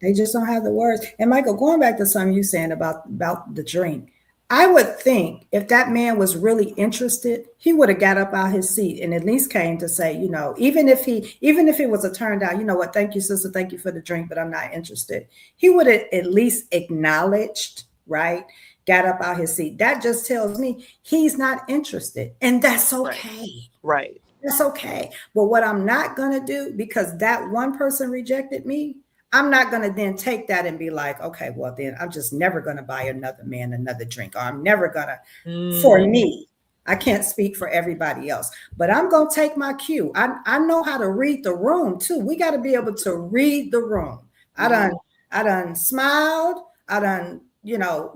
They just don't have the words. And Michael, going back to something you saying about the drink, I would think if that man was really interested, he would have got up out his seat and at least came to say, even if it was a turn down, what, thank you, sister, thank you for the drink, but I'm not interested. He would have at least acknowledged, right? Got up out his seat. That just tells me he's not interested. And that's okay. Right. That's okay. But what I'm not going to do, because that one person rejected me, I'm not going to then take that and be like, okay, well, then I'm just never going to buy another man another drink, or I'm never going to, for me, I can't speak for everybody else, but I'm going to take my cue. I know how to read the room too. We got to be able to read the room. I done smiled. I done,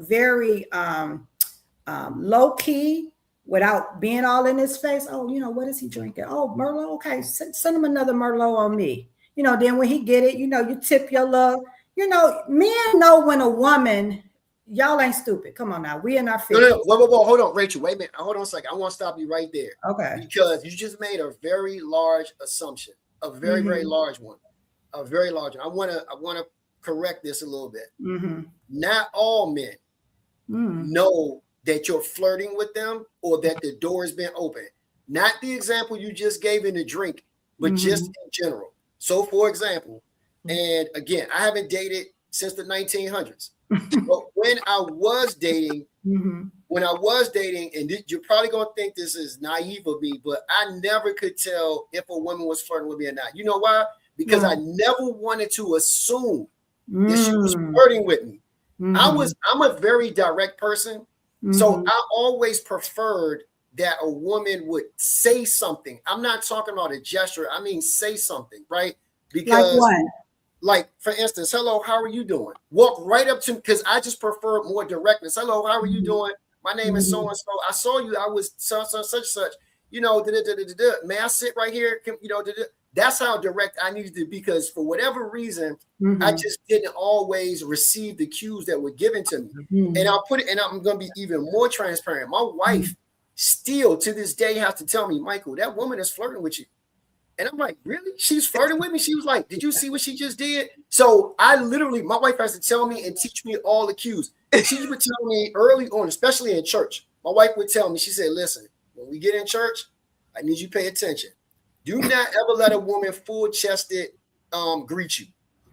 very low key without being all in his face. Oh, what is he drinking? Oh, Merlot. Okay. Send him another Merlot on me. Then when he get it, you tip your love. Men know when a woman, y'all ain't stupid. Come on now. We in our 50s. No. Whoa. Hold on, Rachel. Wait a minute. Hold on a second. I want to stop you right there. Okay. Because you just made a very large assumption, a very, very large one. A very large one. I want to correct this a little bit. Not all men know that you're flirting with them or that the door has been opened. Not the example you just gave in the drink, but just in general. So, for example, and again, I haven't dated since the 1900s. But when I was dating, Mhm. and you're probably gonna think this is naive of me, but I never could tell if a woman was flirting with me or not. You know why? Because I never wanted to assume that she was flirting with me. Mhm. I'm a very direct person, so I always preferred that a woman would say something. I'm not talking about a gesture. I mean, say something, right? Like Because, what? like, for instance, hello, how are you doing? Walk right up to me, because I just prefer more directness. Hello, how are you doing? My name is so and so. I saw you. I was such such. You know, may I sit right here? You know, that's how direct I needed to be, because for whatever reason, I just didn't always receive the cues that were given to me. And I'll put it, and I'm going to be even more transparent. My wife still to this day has to tell me, Michael, that woman is flirting with you. And I'm like, really? She's flirting with me? She was like, did you see what she just did? So I literally, my wife has to tell me and teach me all the cues. She would tell me early on, especially in church. My wife would tell me, she said, listen, when we get in church, I need you to pay attention. Do not ever let a woman full-chested greet you,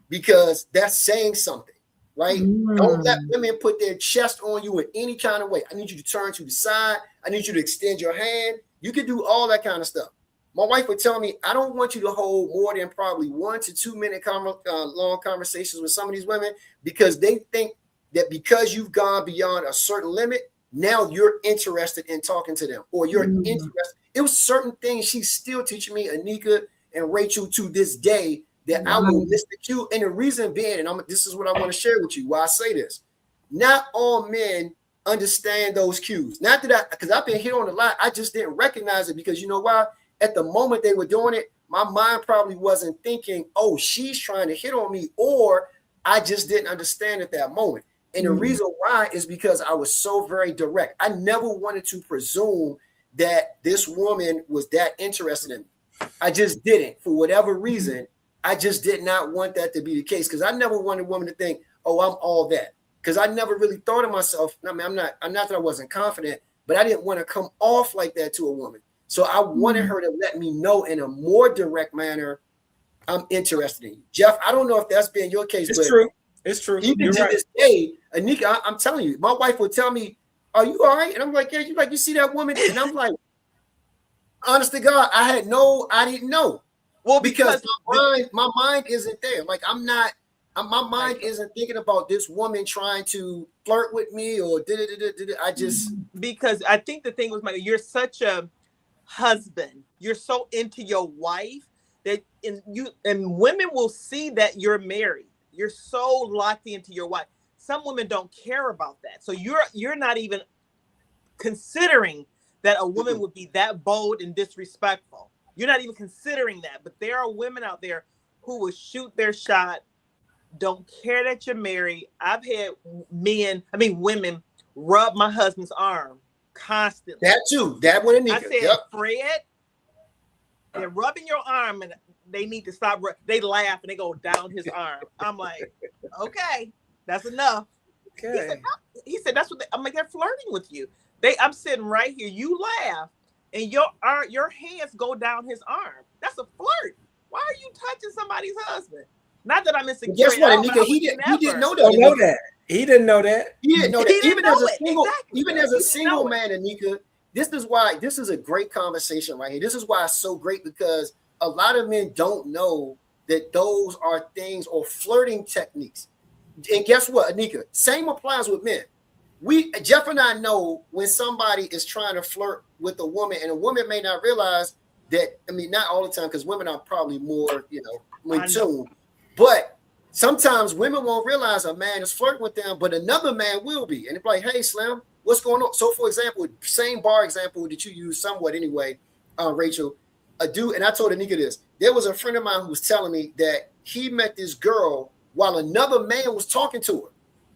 because that's saying something, right? Don't let women put their chest on you in any kind of way. I need you to turn to the side. I need you to extend your hand. You can do all that kind of stuff. My wife would tell me, I don't want you to hold more than probably 1 to 2 minute long conversations with some of these women, because they think that because you've gone beyond a certain limit, now you're interested in talking to them, or you're interested. It was certain things she's still teaching me, Nneka and Rachel, to this day, that I will miss the cue. And the reason being, and this is what I want to share with you, why I say this. Not all men understand those cues. Not that because I've been hit on a lot, I just didn't recognize it, because you know why? At the moment they were doing it, my mind probably wasn't thinking, oh, she's trying to hit on me, or I just didn't understand at that moment. And the reason why is because I was so very direct. I never wanted to presume that this woman was that interested in me. I just didn't. For whatever reason, I just did not want that to be the case, because I never wanted a woman to think, oh, I'm all that. Because I never really thought of myself. I mean, I'm not that I wasn't confident, but I didn't want to come off like that to a woman. So I wanted her to let me know in a more direct manner, I'm interested in you. Jeff, I don't know if that's been your case, but true. It's true. Even to this day, Nneka, I'm telling you, my wife would tell me, are you all right? And I'm like, yeah, you see that woman? And I'm like, honest to God, I didn't know. Well, because my mind isn't there. Like, my mind isn't thinking about this woman trying to flirt with me or I just, because I think the thing was, Michael, you're such a husband, you're so into your wife that and women will see that you're married, you're so locked into your wife. Some women don't care about that, so you're not even considering that a woman would be that bold and disrespectful. You're not even considering that. But there are women out there who will shoot their shot, don't care that you're married. I've had women rub my husband's arm constantly. That too. That would Nneka. I said, yep. Fred, they're rubbing your arm and they need to stop. They laugh and they go down his arm. I'm like, okay, that's enough. Okay. He said that's what I'm like, they're flirting with you. I'm sitting right here. You laugh and your hands go down his arm. That's a flirt. Why are you touching somebody's husband? Not that I'm insecure. Guess what, Nneka? He didn't know that. He didn't know that. He didn't know that. Even as a single man, Nneka, this is why this is a great conversation right here. This is why it's so great, because a lot of men don't know that those are things or flirting techniques. And guess what, Nneka? Same applies with men. Jeff and I know when somebody is trying to flirt with a woman, and a woman may not realize that. I mean, not all the time, because women are probably more, in tune. But sometimes women won't realize a man is flirting with them, but another man will be. And it's like, hey, Slim, what's going on? So, for example, same bar example that you use somewhat anyway, Rachel, a dude, and I told Nneka this. There was a friend of mine who was telling me that he met this girl while another man was talking to her.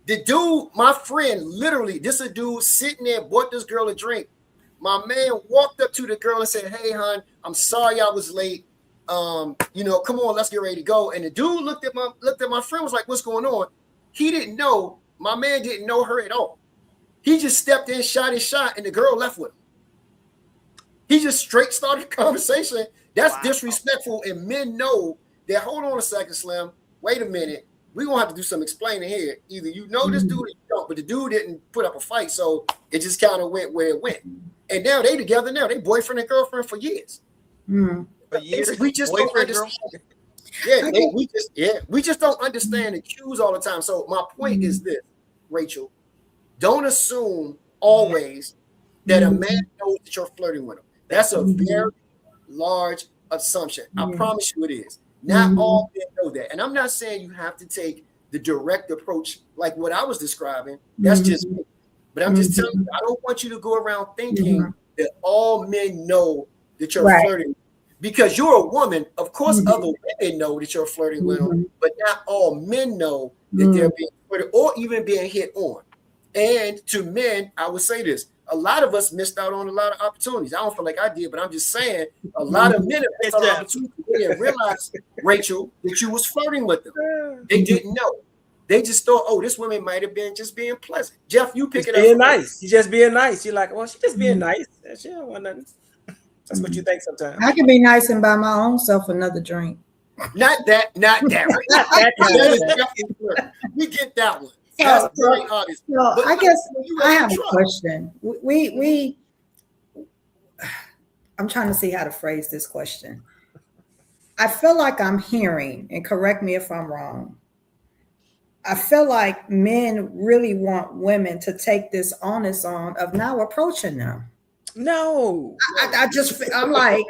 The dude, my friend, literally, this is a dude sitting there, bought this girl a drink. My man walked up to the girl and said, hey, hon, I'm sorry I was late. Come on, let's get ready to go. And the dude looked at my friend, was like, what's going on? He didn't know, my man didn't know her at all. He just stepped in, shot his shot, and the girl left with him. He just straight started the conversation. That's disrespectful, and men know that, hold on a second, Slim, wait a minute. we're gonna have to do some explaining here. Either you know this dude or you don't, but the dude didn't put up a fight, so it just kind of went where it went. And now they together now, they boyfriend and girlfriend for years. For years, We just don't understand. We just don't understand the cues all the time. So my point is this, Rachel, don't assume always that a man knows that you're flirting with him. That's a very large assumption. I promise you it is. Not all men know that. And I'm not saying you have to take the direct approach like what I was describing. That's just me. But I'm just telling you, I don't want you to go around thinking that all men know that you're flirting. Because you're a woman, of course, other women know that you're flirting with them, but not all men know that they're being flirted or even being hit on. And to men, I would say this: a lot of us missed out on a lot of opportunities. I don't feel like I did, but I'm just saying a lot of men have missed out on opportunities. They didn't realize, Rachel, that you was flirting with them. They didn't know. They just thought, oh, this woman might have been just being pleasant. Jeff, you picking up being nice. You just being nice. You're like, well, she's just being nice. She don't want nothing. That's what you think sometimes. I can be nice and buy my own self another drink. Not that. We get that one. That's very honest. So I guess I have a question. I'm trying to see how to phrase this question. I feel like I'm hearing, and correct me if I'm wrong, I feel like men really want women to take this onus on of now approaching them. No, I'm like,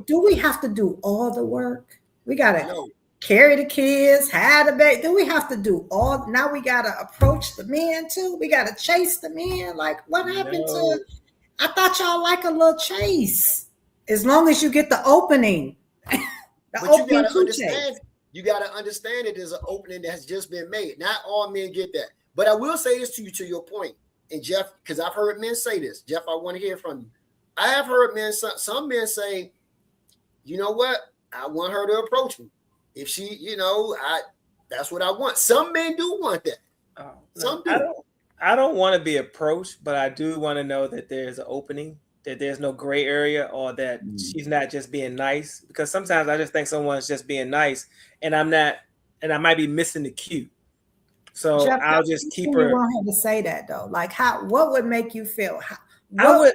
do we have to do all the work? We gotta carry the kids, have the baby. Do we have to do all? Now we gotta approach the men too. We gotta chase the men. Like, what happened to? I thought y'all like a little chase, as long as you get the opening. But you gotta understand it is an opening that has just been made. Not all men get that. But I will say this to you, to your point. And Jeff, because I've heard men say this, Jeff, I want to hear from you. I have heard men, some men say, you know what? I want her to approach me. If she, that's what I want. Some men do want that. Some do. I don't want to be approached, but I do want to know that there's an opening, that there's no gray area, or that she's not just being nice. Because sometimes I just think someone's just being nice, and I'm not, and I might be missing the cue. So Jeff, I'll just keep her. You want her to say that though? Like, how? What would make you feel? I'll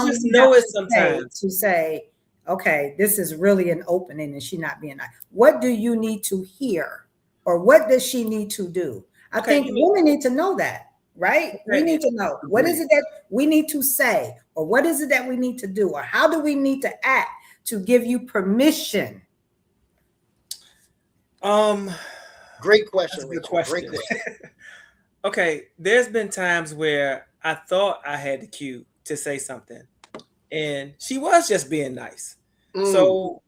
just know it sometimes to say, okay, this is really an opening, and she not being nice. What do you need to hear, or what does she need to do? I think women need to know that, right? We need to know what is it that we need to say, or what is it that we need to do, or how do we need to act to give you permission? Great question. Good question. Okay, there's been times where I thought I had the cue to say something, and she was just being nice. So,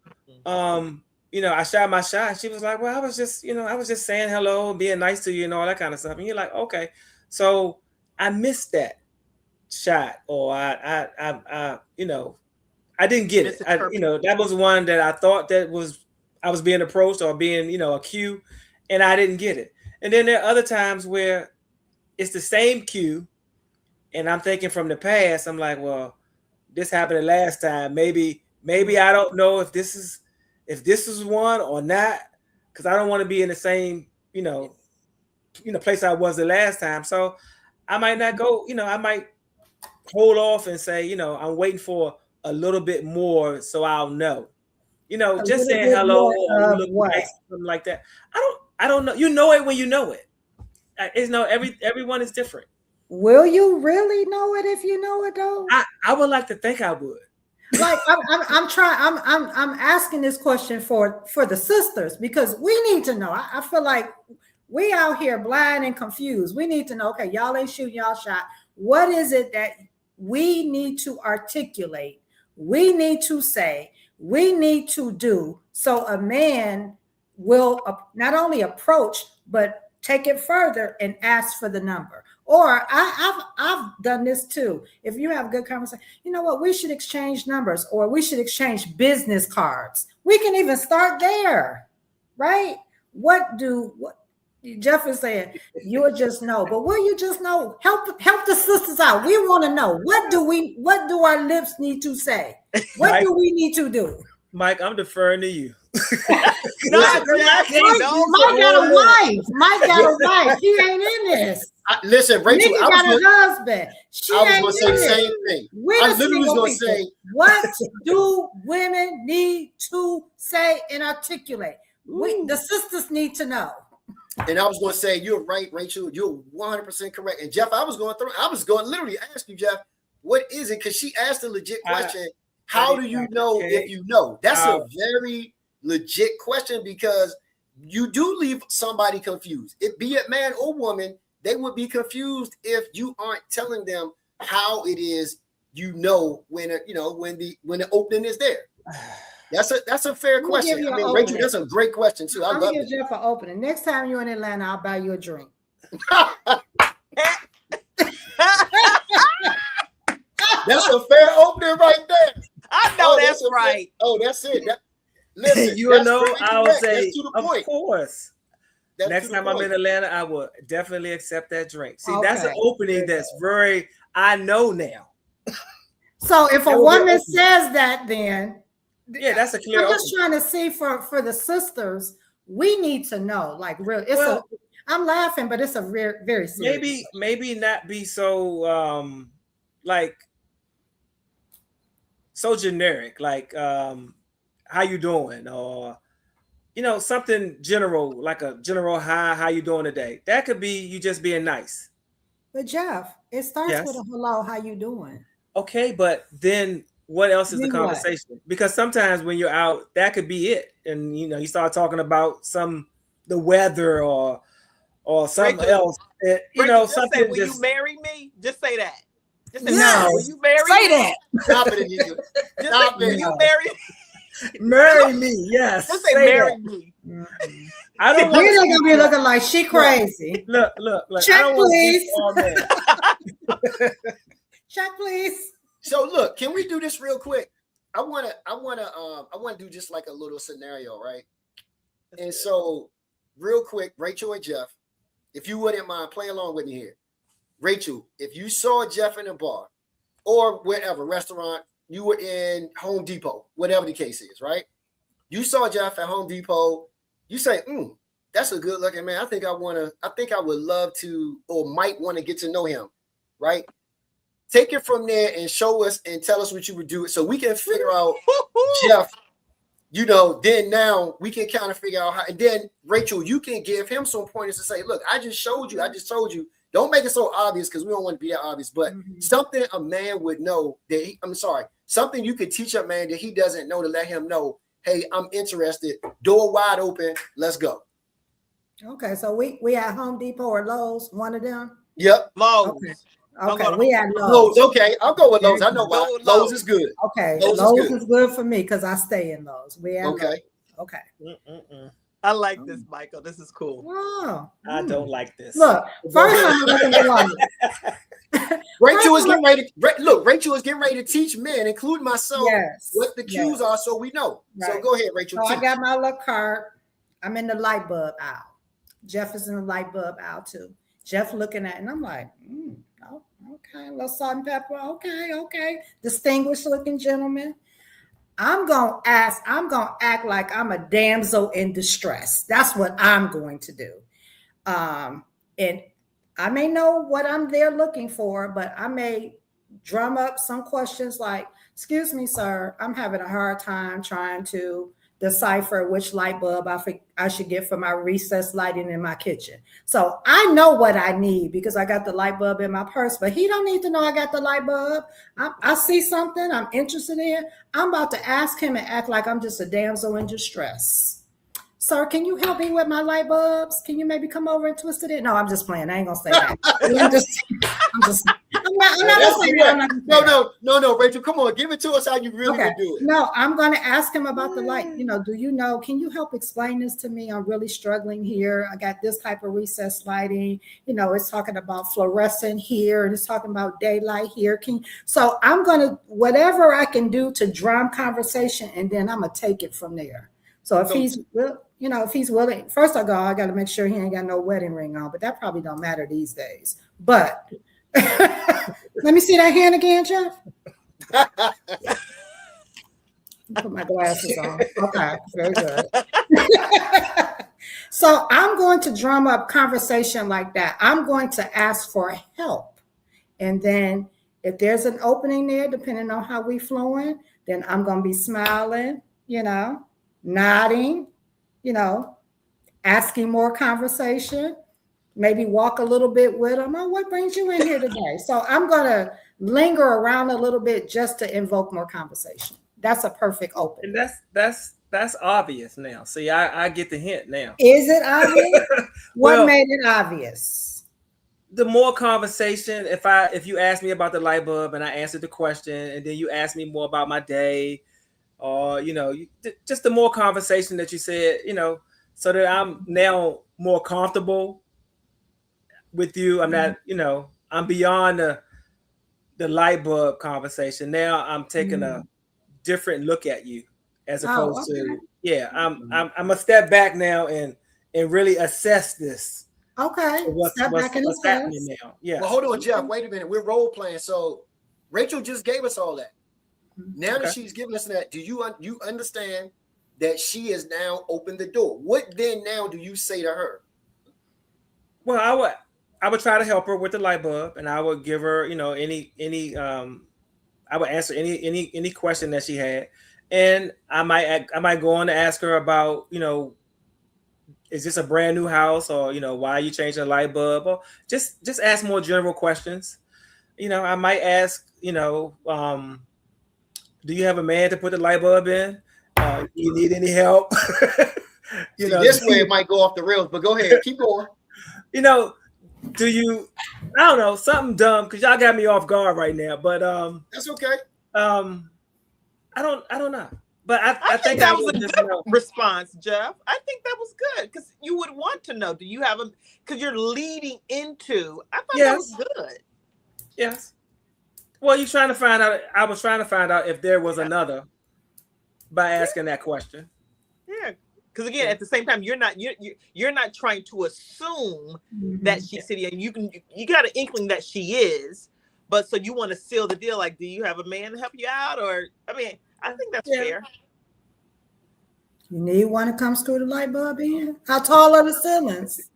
I shot my shot. She was like, "Well, I was just saying hello, being nice to you, and all that kind of stuff." And you're like, "Okay." So I missed that shot, or I didn't get it. That was one that I thought I was being approached or being, a cue. And I didn't get it. And then there are other times where it's the same cue, and I'm thinking from the past, I'm like, well, this happened the last time. Maybe I don't know if this is one or not, because I don't want to be in the same, place I was the last time. So I might not go, I might hold off and say, I'm waiting for a little bit more so I'll know. Just saying hello or something like that. I don't know. You know it when you know it. Everyone is different. Will you really know it if you know it though? I would like to think I would. Like I'm asking this question for the sisters, because we need to know. I feel like we out here blind and confused. We need to know, okay, y'all ain't shooting y'all shot. What is it that we need to articulate? We need to say, we need to do, so a man will not only approach, but take it further and ask for the number. Or I've done this too. If you have a good conversation, you know what, we should exchange numbers, or we should exchange business cards. We can even start there, right? What Jeff is saying, you'll just know. But will you just know? Help the sisters out. We want to know, what do our lips need to say? What do we need to do? Mike, I'm deferring to you. Not Jackie. Mike got a wife. Mike got a wife. She ain't in this. Listen, Rachel, Nneka got a husband. She I was going ain't to say the in same this. thing. We're I the literally was single going to people. say, What do women need to say and articulate? The sisters need to know. and I was going to say, you're right, Rachel. You're 100% correct. And Jeff, I was going to literally ask you, Jeff, what is it? Because she asked a legit question. How do you know if you know? That's a very legit question because you do leave somebody confused. It be it man or woman, they would be confused if you aren't telling them how it is when the opening is there. That's a fair question. I mean, Rachel, that's a great question too. I love it. Jeff an opening. Next time you're in Atlanta, I'll buy you a drink. That's a fair opening right there. I know that's right. That's it. Listen, I would say, of course. Next time I'm in Atlanta, I will definitely accept that drink. See, that's an opening that's very, I know now. So if a woman says that, then that's a clear. I'm just trying to see for the sisters, we need to know, like, real. I'm laughing, but it's a very, very serious. Maybe not be so like so generic, like how you doing, or something general, like a general hi, how you doing today. That could be you just being nice. But Jeff, it starts with a hello, how you doing? Okay, but then what else is the conversation? Because sometimes when you're out, that could be it, and you start talking about the weather or something else. Something. Say, will you marry me? Just say that. Just say, no. Will you marry me? That. Stop it, Stop it. Will you marry me? Marry me, yes. Just say marry me. I don't want to be looking like she crazy. Look. Check, please. Check, please. So look, can we do this real quick? I wanna do just like a little scenario, right? And so, real quick, Rachel and Jeff, if you wouldn't mind, play along with me here. Rachel, if you saw Jeff in a bar or wherever, restaurant, you were in Home Depot, whatever the case is, right? You saw Jeff at Home Depot, you say, that's a good looking man. I think I would love to, or might want to get to know him, right? Take it from there and show us and tell us what you would do so we can figure out, Jeff, then now we can kind of figure out how, and then Rachel, you can give him some pointers to say, look, I just told you, don't make it so obvious because we don't want to be that obvious, but something a man would know something you could teach a man that he doesn't know to let him know, hey, I'm interested, door wide open, let's go. Okay, so we at Home Depot or Lowe's, one of them? Yep. Lowe's. Okay, we at Lowe's. Okay, I'll go with Lowe's. I know why. Lowe's is good. Okay, Lowe's is good for me because I stay in Lowe's. We at okay. Lowe's. Okay. I like this, Michael. This is cool. Wow. I don't like this. Look, first I'm looking at Rachel is getting ready. Rachel is getting ready to teach men, including myself, what the cues are, so we know. Right. So go ahead, Rachel. So I got my little card. I'm in the light bulb aisle. Jeff is in the light bulb aisle too. Jeff looking at it, and I'm like, okay, a little salt and pepper. Okay. Distinguished looking gentleman. I'm gonna act like I'm a damsel in distress. That's what I'm going to do. And I may know what I'm there looking for, but I may drum up some questions like, excuse me, sir, I'm having a hard time trying to decipher which light bulb I should get for my recessed lighting in my kitchen. So I know what I need because I got the light bulb in my purse, but he don't need to know I got the light bulb. I see something I'm interested in. I'm about to ask him and act like I'm just a damsel in distress. Sir, can you help me with my light bulbs? Can you maybe come over and twist it in? No, I'm just playing. I ain't gonna say that. I'm not gonna say that. No, Rachel, come on, give it to us how you really would do it. No, I'm gonna ask him about the light. Do you know? Can you help explain this to me? I'm really struggling here. I got this type of recessed lighting. It's talking about fluorescent here, and it's talking about daylight here. So I'm gonna whatever I can do to drum conversation, and then I'm gonna take it from there. So if he's willing, first I got to make sure he ain't got no wedding ring on, but that probably don't matter these days. But let me see that hand again, Jeff. Put my glasses on. Okay, very good. So I'm going to drum up conversation like that. I'm going to ask for help. And then if there's an opening there, depending on how we flowing, then I'm going to be smiling, nodding, asking more conversation, maybe walk a little bit with them. Oh, what brings you in here today? So I'm going to linger around a little bit just to invoke more conversation. That's a perfect opening. And that's obvious now. See, I get the hint now. Is it obvious? Well, What made it obvious? The more conversation, if you ask me about the light bulb and I answered the question, and then you ask me more about my day, or just the more conversation that you said, so that I'm now more comfortable with you. I'm not, I'm beyond the light bulb conversation. Now I'm taking a different look at you, as opposed to I'm a step back now and really assess this. Okay. What's happening now? Yeah. Well, hold on, Jeff. Wait a minute. We're role playing. So Rachel just gave us all that. Now that she's giving us that, do you understand that she has now opened the door? What then now do you say to her? Well, I would try to help her with the light bulb, and I would give her, any I would answer any question that she had, and I might go on to ask her about, is this a brand new house, or why are you changing the light bulb, or just ask more general questions. I might ask, do you have a man to put the light bulb in? Do you need any help? This way it might go off the rails, but go ahead, keep going. Do you? I don't know, something dumb, because y'all got me off guard right now. But that's okay. I don't know. But I think that was a good response, Jeff. I think that was good, because you would want to know. Do you have a? Because you're leading into. I thought that was good. Yes. Well, you're trying to find out. I was trying to find out if there was another by asking that question. Yeah. Because again, at the same time, you're not trying to assume that she's sitting, and you got an inkling that she is, but so you want to seal the deal. Like, do you have a man to help you out? Or I think that's fair. You need one that comes through the light bulb in? How tall are the ceilings?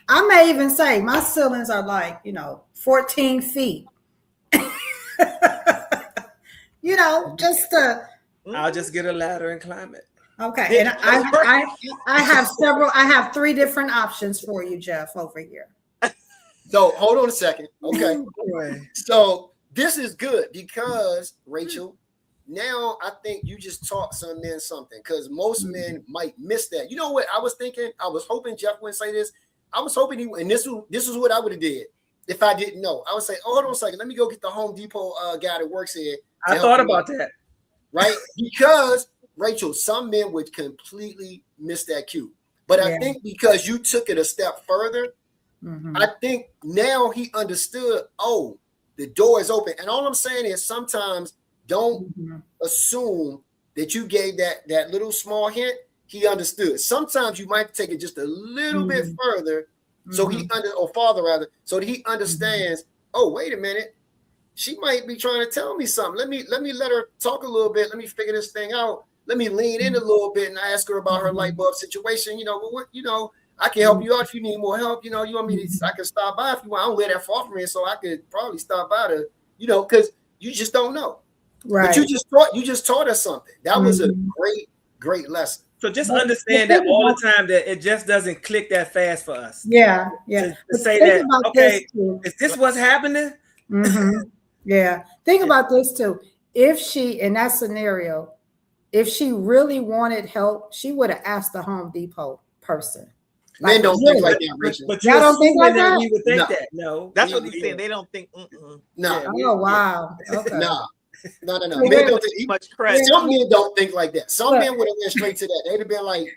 I may even say my ceilings are like 14 feet. Just I'll just get a ladder and climb it. Okay, and I have several. I have 3 different options for you, Jeff, over here. So hold on a second. Okay, so this is good because Rachel, now I think you just taught some men something, because most men might miss that. You know what I was thinking? I was hoping Jeff wouldn't say this. I was hoping he, and this is what I would have did if I didn't know. I would say, hold on a second, let me go get the Home Depot guy that works here. I thought about that, right? Because Rachel, some men would completely miss that cue. But I think because you took it a step further, I think now he understood, the door is open. And all I'm saying is sometimes don't assume that you gave that little small hint. He understood. Sometimes you might take it just a little bit further, so so that he understands, wait a minute, she might be trying to tell me something. Let me let her talk a little bit. Let me figure this thing out. Let me lean in a little bit and ask her about her light bulb situation. I can help you out if you need more help. You want me to, I can stop by if you want. I don't live that far from here, so I could probably stop by to, because you just don't know. Right. But you just taught us something. That was a great lesson. So just understand that all the time that it just doesn't click that fast for us. Yeah. To say that, okay, is this what's happening? Yeah. Think about this too. If she, in that scenario, if she really wanted help, she would have asked the Home Depot person. Men don't think like that, Rachel. But y'all don't think like that? We would think that. No. That's what he's saying. They don't think. No. Oh, wow. Okay. No. Men don't think much credit. Some men don't think like that. Some men would have went straight to that. They'd have been like,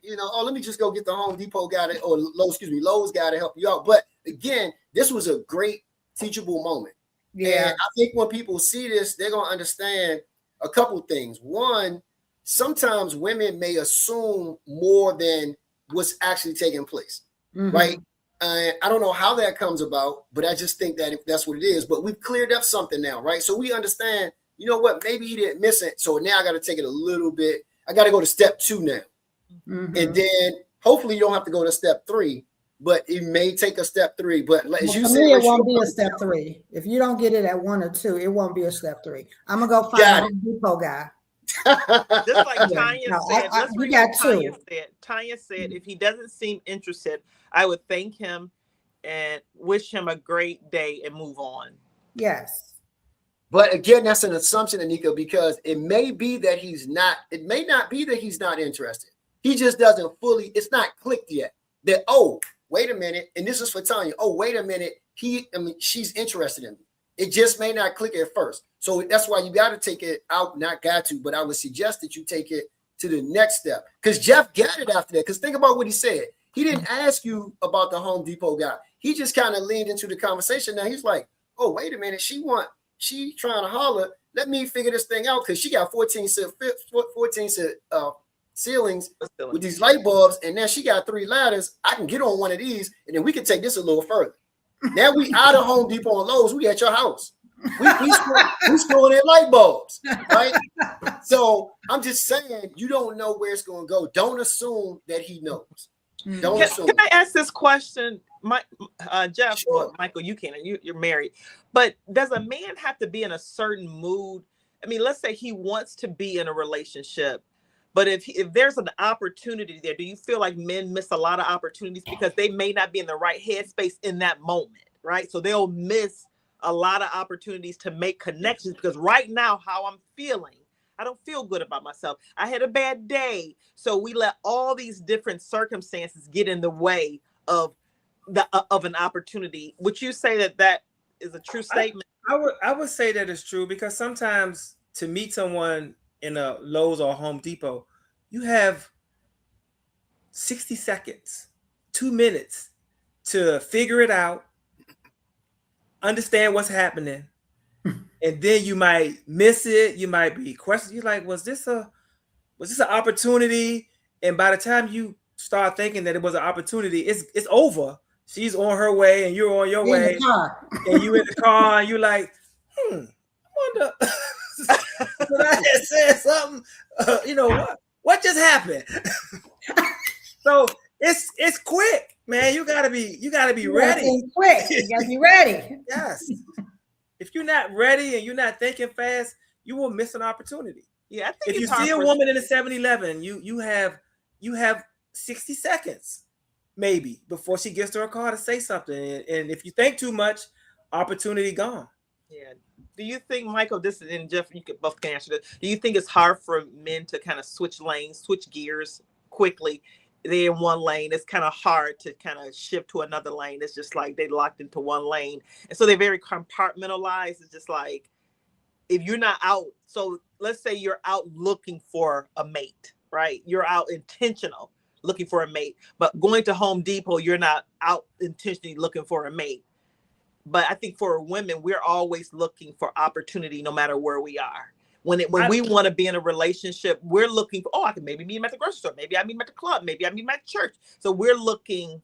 let me just go get the Home Depot guy Lowe's guy to help you out. But again, this was a great teachable moment. Yeah. And I think when people see this, they're gonna understand a couple things. One, sometimes women may assume more than what's actually taking place, right? I don't know how that comes about, but I just think that that's what it is. But we've cleared up something now, right? So we understand you know what, maybe he didn't miss it. So now I got to take it a little bit. I got to go to step 2 now. Mhm. And then hopefully you don't have to go to step 3, but it may take a step 3. But as you For said, me, it won't be a step 3. If you don't get it at 1 or 2, it won't be a step 3. I'm gonna go find a Home Depot guy. Just like Yeah. Tanya No, said, let's we read got what Tanya 2. said. Tanya said, if he doesn't seem interested, I would thank him and wish him a great day and move on. Yes. But again, that's an assumption, Nneka, because it may be that he's not, it may not be that he's not interested. He just doesn't fully, it's not clicked yet. That, oh, wait a minute, and this is for Tanya. Oh, wait a minute, she's interested in me. It just may not click at first. So that's why you got to take it out, not got to, but I would suggest that you take it to the next step. Because Jeff got it after that. Because think about what he said. He didn't ask you about the Home Depot guy. He just kind of leaned into the conversation. Now he's like, oh, wait a minute, she trying to holler. Let me figure this thing out, because she got 14 ceilings with these light bulbs, and now she got 3 ladders. I can get on one of these, and then we can take this a little further. Now we out of Home Depot and Lowe's. We at your house. We screwing in light bulbs, right? So I'm just saying, you don't know where it's going to go. Don't assume that he knows. Don't assume. Can I ask this question, Jeff? Sure. Well, Michael, you can. You're married, but does a man have to be in a certain mood? I mean, let's say he wants to be in a relationship, but if there's an opportunity there, do you feel like men miss a lot of opportunities because they may not be in the right headspace in that moment, right? So they'll miss a lot of opportunities to make connections, because right now, how I'm feeling, I don't feel good about myself. I had a bad day. So we let all these different circumstances get in the way of an opportunity. Would you say that is a true statement? I would say that it's true, because sometimes to meet someone in a Lowe's or Home Depot, you have 60 seconds, 2 minutes to figure it out, understand what's happening, and then you might miss it. You might be questioning. You're like, was this an opportunity? And by the time you start thinking that it was an opportunity, it's over. She's on her way, and you're on your way, and you in the car, and you're like, I wonder. But I had said something. You know what just happened? So it's quick, man. You gotta be ready. Quick. You gotta be ready. Yes. If you're not ready and you're not thinking fast, you will miss an opportunity. Yeah, I think if you see a woman in a 7-Eleven, you have 60 seconds maybe before she gets to her car to say something. And if you think too much, opportunity gone. Yeah. Do you think, Michael, this is, and Jeff, you could both answer this. Do you think it's hard for men to kind of switch lanes, switch gears quickly? They're in one lane. It's kind of hard to kind of shift to another lane. It's just like they locked into one lane. And so they're very compartmentalized. It's just like, if you're not out, so let's say you're out looking for a mate, right? You're out intentional looking for a mate, but going to Home Depot, you're not out intentionally looking for a mate. But I think for women, we're always looking for opportunity no matter where we are. When we want to be in a relationship, we're looking for, I can maybe meet him at the grocery store. Maybe I meet him at the club. Maybe I meet him at church. So we're looking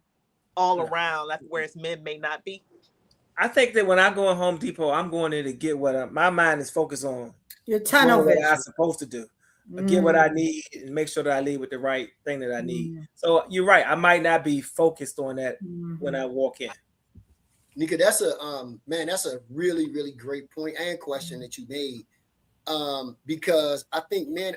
all around, whereas men may not be. I think that when I go in Home Depot, I'm going there to get what my mind is focused on. Your tunnel vision. What I'm supposed to do. Get what I need and make sure that I leave with the right thing that I need. So you're right. I might not be focused on that when I walk in. Nneka, that's a really, really great point and question that you made. Because I think men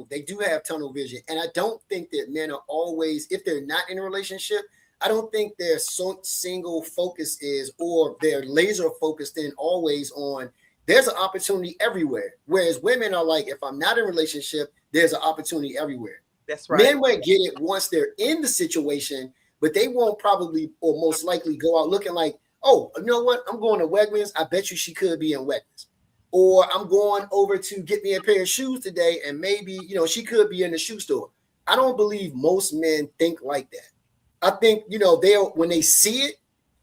they do have tunnel vision. And I don't think that men are always, if they're not in a relationship, I don't think their single focus is, or they're laser focused in always on, there's an opportunity everywhere. Whereas women are like, if I'm not in a relationship, there's an opportunity everywhere. That's right. Men might get it once they're in the situation, but they won't probably or most likely go out looking like, oh, you know what? I'm going to Wegmans. I bet you she could be in Wegmans. Or I'm going over to get me a pair of shoes today, and maybe, she could be in the shoe store. I don't believe most men think like that. I think, when they see it,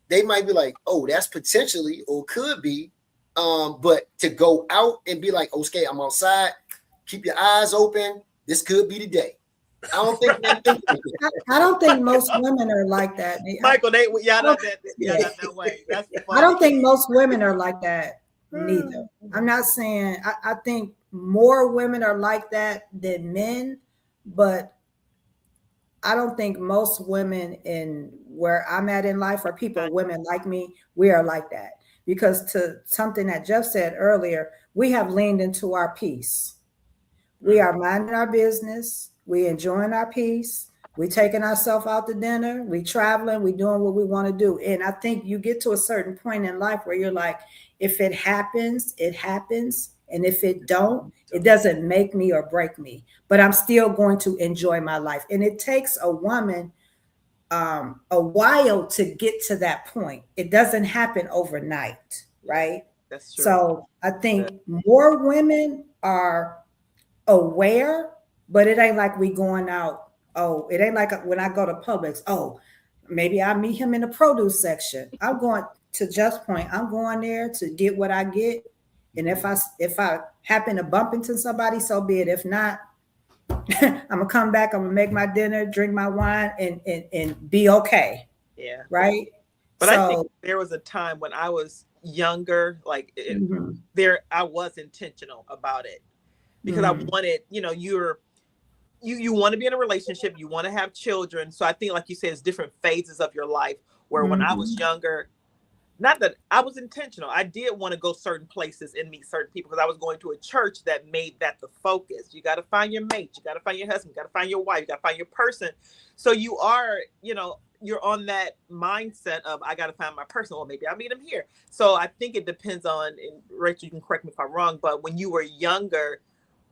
they might be like, oh, that's potentially or could be. But to go out and be like, okay, I'm outside, keep your eyes open. This could be the day. I don't think men think like that. I don't think most women are like that. Michael, y'all not that way. That's funny. I don't think most women are like that. Neither. I'm not saying, I think more women are like that than men, but I don't think most women in where I'm at in life, or people, women like me, we are like that. Because to something that Jeff said earlier, we have leaned into our peace. We are minding our business. We enjoying our peace. We taking ourselves out to dinner. We traveling. We doing what we want to do. And I think you get to a certain point in life where you're like, if it happens, it happens. And if it don't, it doesn't make me or break me. But I'm still going to enjoy my life. And it takes a woman a while to get to that point. It doesn't happen overnight, right? That's true. So I think more women are aware, but it ain't like we going out. Oh, it ain't like when I go to Publix. Oh, maybe I meet him in the produce section. I'm going to Jeff's point. I'm going there to get what I get, and if I happen to bump into somebody, so be it. If not, I'm gonna come back. I'm gonna make my dinner, drink my wine, and be okay. Yeah. Right. But I think there was a time when I was younger, like I was intentional about it. Because I wanted, you want to be in a relationship, you want to have children. So I think, like you said, it's different phases of your life. Where when I was younger, not that I was intentional, I did want to go certain places and meet certain people, because I was going to a church that made that the focus. You got to find your mate, you got to find your husband, you got to find your wife, you got to find your person. So you are, you're on that mindset of, I got to find my person, or maybe I'll meet him here. So I think it depends on, and Rachel, you can correct me if I'm wrong, but when you were younger,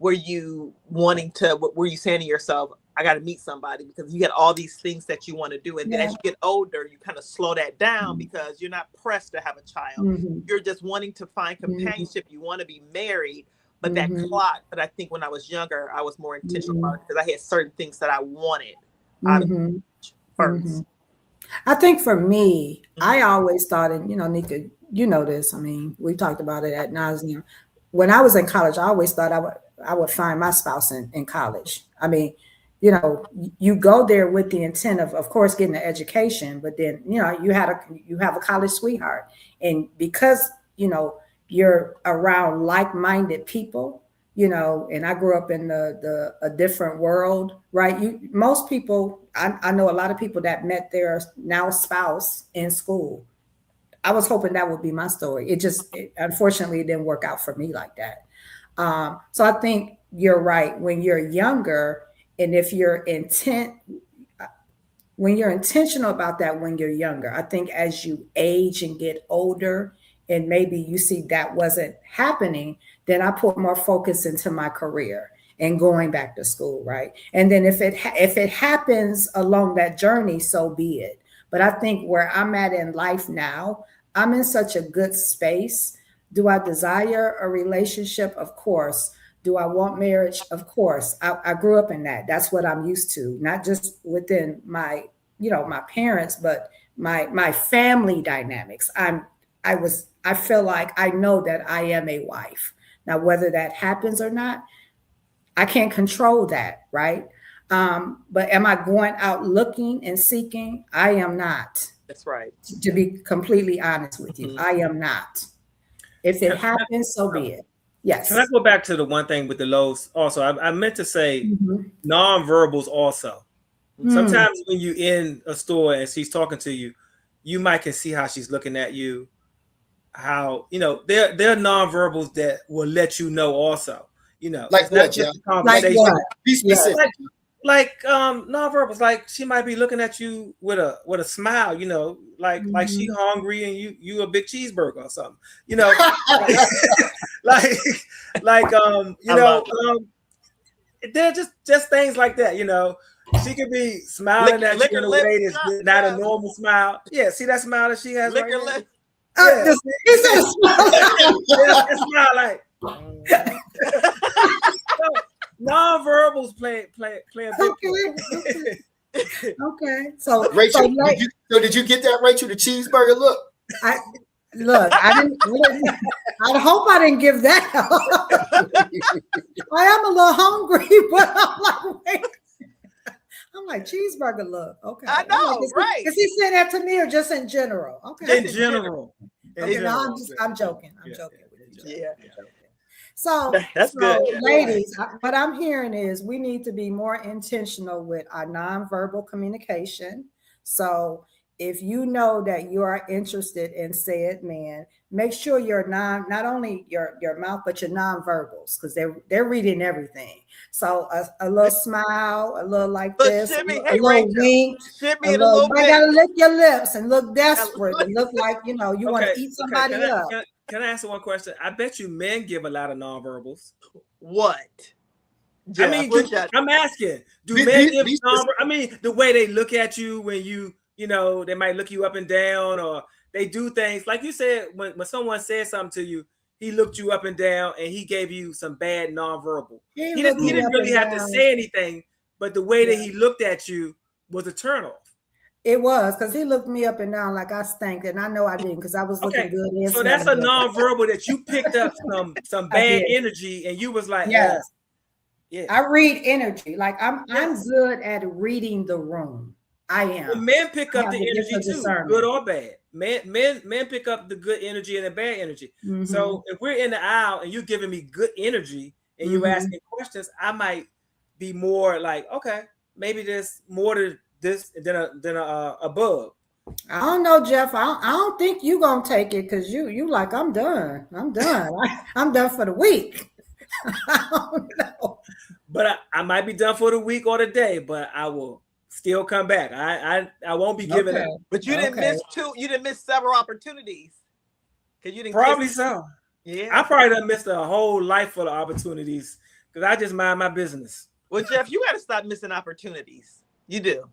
were you saying to yourself, I got to meet somebody, because you got all these things that you want to do. And then as you get older, you kind of slow that down because you're not pressed to have a child. You're just wanting to find companionship. You want to be married, but that clock. But I think when I was younger, I was more intentional about it, because I had certain things that I wanted out of first. I think for me, I always thought, and Nneka, you know this. I mean, we talked about it ad nauseum. When I was in college, I always thought I would find my spouse in college. I mean, you go there with the intent of course, getting an education, but then, you have a college sweetheart. And because, you're around like-minded people, and I grew up in a different world, right? Most people, I know a lot of people that met their now spouse in school. I was hoping that would be my story. Unfortunately, it didn't work out for me like that. So I think you're right. When you're younger, and if when you're intentional about that when you're younger, I think as you age and get older, and maybe you see that wasn't happening, then I put more focus into my career and going back to school, right? And then if it happens along that journey, so be it. But I think where I'm at in life now, I'm in such a good space. Do I desire a relationship? Of course. Do I want marriage? Of course. I grew up in that. That's what I'm used to, not just within my parents, but my family dynamics. I feel like I know that I am a wife. Now, whether that happens or not, I can't control that, right? But am I going out looking and seeking? I am not. That's right. To be completely honest with you, I am not. If it happens, so be it. Yes. Can I go back to the one thing with the lows? Also, I meant to say nonverbals also. Sometimes when you're in a store and she's talking to you, you might can see how she's looking at you. How, there are nonverbals that will let you know also. Like what, yeah? Like what? Be specific. Like nonverbals, like she might be looking at you with a smile, like she hungry and you a big cheeseburger or something, they're just things like that, She could be smiling at you in a way that's not a normal smile. Yeah, see that smile that she has right there? Yeah. He's a smile. Smile like. Non-verbals play a big part. Okay. So Rachel, did you get that, Rachel? The cheeseburger look. I hope I didn't give that up. I am a little hungry, but I'm like cheeseburger look. Okay. I know, right? Is he saying that to me or just in general? Okay. In general. Okay, no, I'm joking. I'm joking with you. Yeah. So, That's good. Ladies, what I'm hearing is we need to be more intentional with our nonverbal communication. So, if you know that you are interested in said man, make sure your not only your mouth but your nonverbals, because they're reading everything. So a little smile, a little like Look, this, shimmy. a Hey, little Rachel. wink, Shimmy a it a little you bit. gotta lick your lips and look desperate and look like you want to eat somebody Can up. Can I answer one question? I bet you men give a lot of nonverbals. What? Jeff, I mean, I'm asking, do men give nonverbal? I mean, the way they look at you when they might look you up and down, or they do things like you said when someone said something to you, he looked you up and down and he gave you some bad nonverbal. He didn't really have to say anything, but the way that he looked at you was a turnoff. It was, because he looked me up and down like I stank, and I know I didn't, because I was looking good. So that's a nonverbal that you picked up some bad energy, and you was like, yes. Yeah. I read energy. Like I'm good at reading the room. I am. Well, men pick up the energy too, good or bad. Men pick up the good energy and the bad energy. Mm-hmm. So if we're in the aisle and you're giving me good energy and you're asking questions, I might be more like, okay, maybe there's more to this than a bug. I don't know, Jeff. I don't think you gonna take it, because you like, I'm done. I'm done. I'm done for the week. I don't know. But I might be done for the week or the day, but I will still come back. I won't be giving up. But you didn't miss you didn't miss several opportunities. Because you didn't probably so. Yeah. I probably done missed a whole life full of opportunities because I just mind my business. Well, Jeff, you got to stop missing opportunities. You do.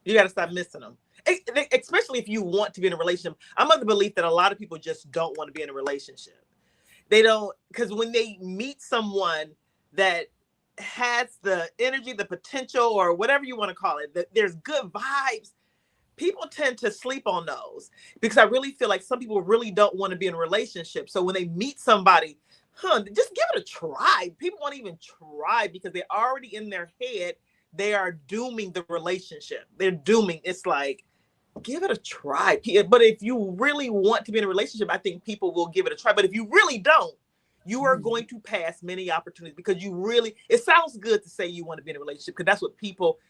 You got to stop missing them. Especially if you want to be in a relationship. I'm of the belief that a lot of people just don't want to be in a relationship. They don't, because when they meet someone that has the energy, the potential, or whatever you want to call it, there's good vibes, people tend to sleep on those, because I really feel like some people really don't want to be in a relationship. So when they meet somebody, just give it a try. People won't even try because they're already in their head. They are dooming the relationship. They're dooming. It's like, give it a try. But if you really want to be in a relationship, I think people will give it a try. But if you really don't, you are going to pass many opportunities, because it sounds good to say you want to be in a relationship, because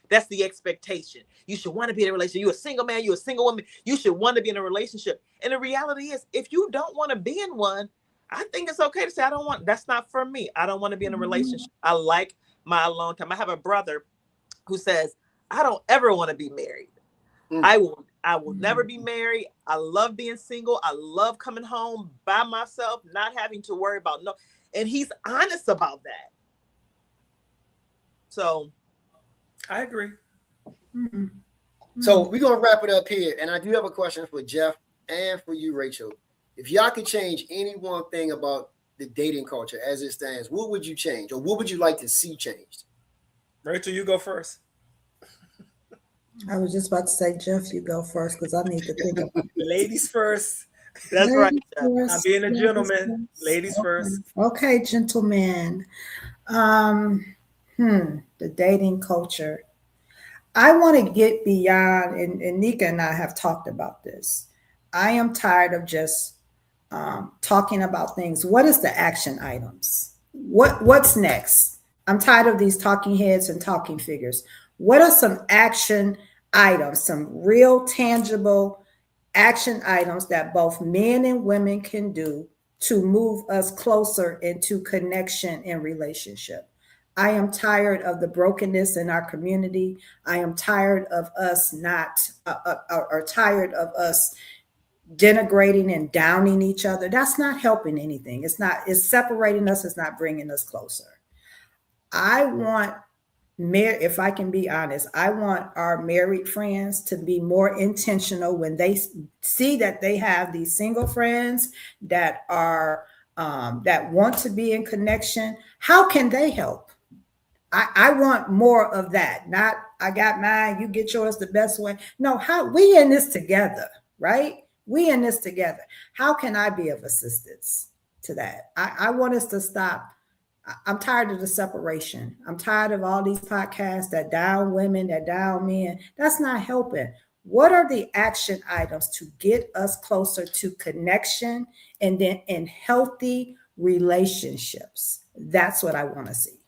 that's the expectation. You should want to be in a relationship. You're a single man, you're a single woman. You should want to be in a relationship. And the reality is, if you don't want to be in one, I think it's okay to say, that's not for me. I don't want to be in a relationship. I like my alone time. I have a brother who says, I don't ever want to be married. I will never be married. I love being single. I love coming home by myself, not having to worry about and he's honest about that. So I agree. Mm-hmm. So we're gonna wrap it up here. And I do have a question for Jeff and for you, Rachel. If y'all could change any one thing about the dating culture as it stands, what would you change, or what would you like to see changed? Rachel, you go first. I was just about to say, Jeff, you go first, because I need to think about it. Ladies first. That's right. I'm being a gentleman. Ladies first. Okay, gentlemen. The dating culture. I want to get beyond, and Nneka and I have talked about this. I am tired of just talking about things. What is the action items? What's next? I'm tired of these talking heads and talking figures. What are some action items, some real tangible action items that both men and women can do to move us closer into connection and relationship? I am tired of the brokenness in our community. I am tired of us tired of us denigrating and downing each other. That's not helping anything. It's separating us. It's not bringing us closer. I want, if I can be honest, I want our married friends to be more intentional when they see that they have these single friends that are that want to be in connection. How can they help? I want more of that. Not, I got mine, you get yours the best way. No, how we in this together, right? We in this together. How can I be of assistance to that? I want us to stop. I'm tired of the separation. I'm tired of all these podcasts that down women, that down men. That's not helping. What are the action items to get us closer to connection and then in healthy relationships. That's what I want to see.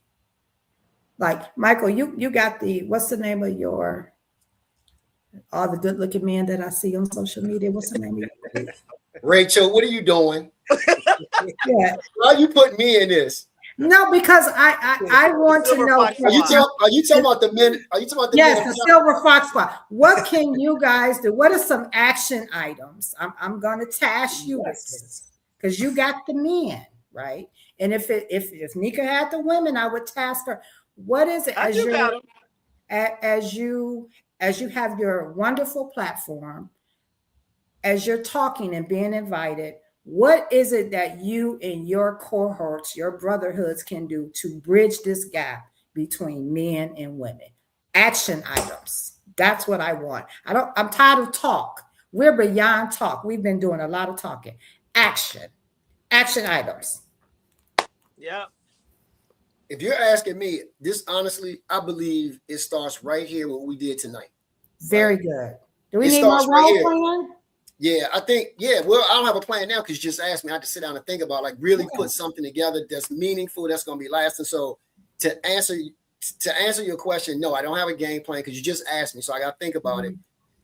Like Michael, you got what's the name of your all the good looking men that I see on social media? What's the name of your group? Rachel, what are you doing? Yeah. Why are you putting me in this? No, because I want to know. Are you talking about the men? Are you talking about the men? Yes, the Silver Fox Squad. What can you guys do? What are some action items? I'm going to task you with this because you got the men, right? And if Nneka had the women, I would task her. What is it as you have your wonderful platform, as you're talking and being invited? What is it that you and your cohorts, your brotherhoods can do to bridge this gap between men and women? Action items. That's what I want. I'm tired of talk. We're beyond talk. We've been doing a lot of talking. Action items. Yeah. If you're asking me, this honestly, I believe it starts right here what we did tonight. Very good. Do we need more role playing? Yeah, I think, well, I don't have a plan now because you just asked me. I have to sit down and think about, like, really put something together that's meaningful, that's going to be lasting. So to answer your question, no, I don't have a game plan because you just asked me. So I got to think about it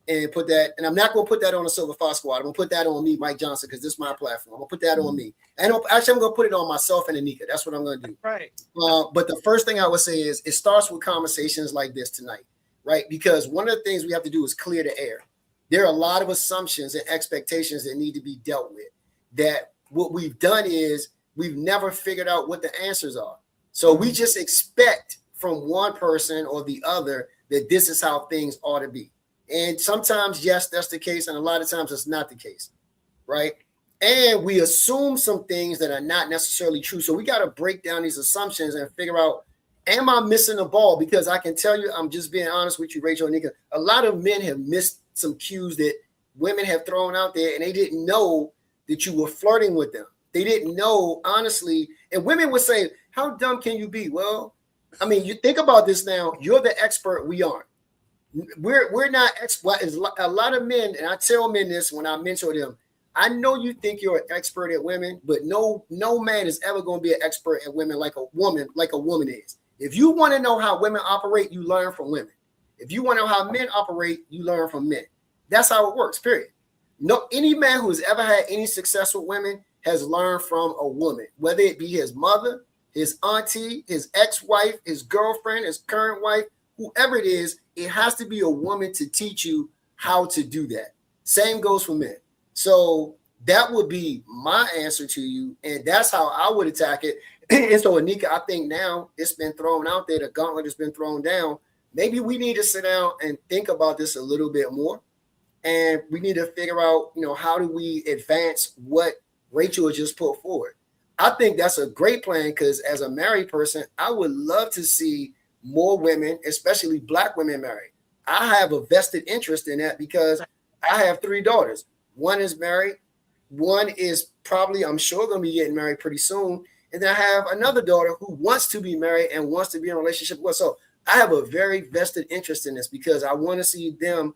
and put that. And I'm not going to put that on the Silver Fox Squad. I'm going to put that on me, Mike Johnson, because this is my platform. I'm going to put that on me. And I'm going to put it on myself and Nneka. That's what I'm going to do. Right. But the first thing I would say is it starts with conversations like this tonight, right? Because one of the things we have to do is clear the air. There are a lot of assumptions and expectations that need to be dealt with. That what we've done is we've never figured out what the answers are. So we just expect from one person or the other that this is how things ought to be. And sometimes, yes, that's the case. And a lot of times it's not the case, right? And we assume some things that are not necessarily true. So we got to break down these assumptions and figure out, am I missing the ball? Because I can tell you, I'm just being honest with you, Rachel and Nneka, a lot of men have missed some cues that women have thrown out there, and they didn't know that you were flirting with them. They didn't know, honestly. And women would say, how dumb can you be? Well, I mean, you think about this now. You're the expert. We aren't. We're not experts. A lot of men, and I tell men this when I mentor them, I know you think you're an expert at women, but no man is ever going to be an expert at women like a woman is. If you want to know how women operate, you learn from women. If you want to know how men operate, you learn from men. That's how it works, period. No, any man who has ever had any success with women has learned from a woman, whether it be his mother, his auntie, his ex-wife, his girlfriend, his current wife, whoever it is, it has to be a woman to teach you how to do that. Same goes for men. So that would be my answer to you, and that's how I would attack it. And so, Nneka, I think now it's been thrown out there. The gauntlet has been thrown down. Maybe we need to sit down and think about this a little bit more. And we need to figure out, how do we advance what Rachel just put forward? I think that's a great plan because as a married person, I would love to see more women, especially Black women, married. I have a vested interest in that because I have 3 daughters. One is married. One is probably, I'm sure, going to be getting married pretty soon. And then I have another daughter who wants to be married and wants to be in a relationship with. So I have a very vested interest in this because I want to see them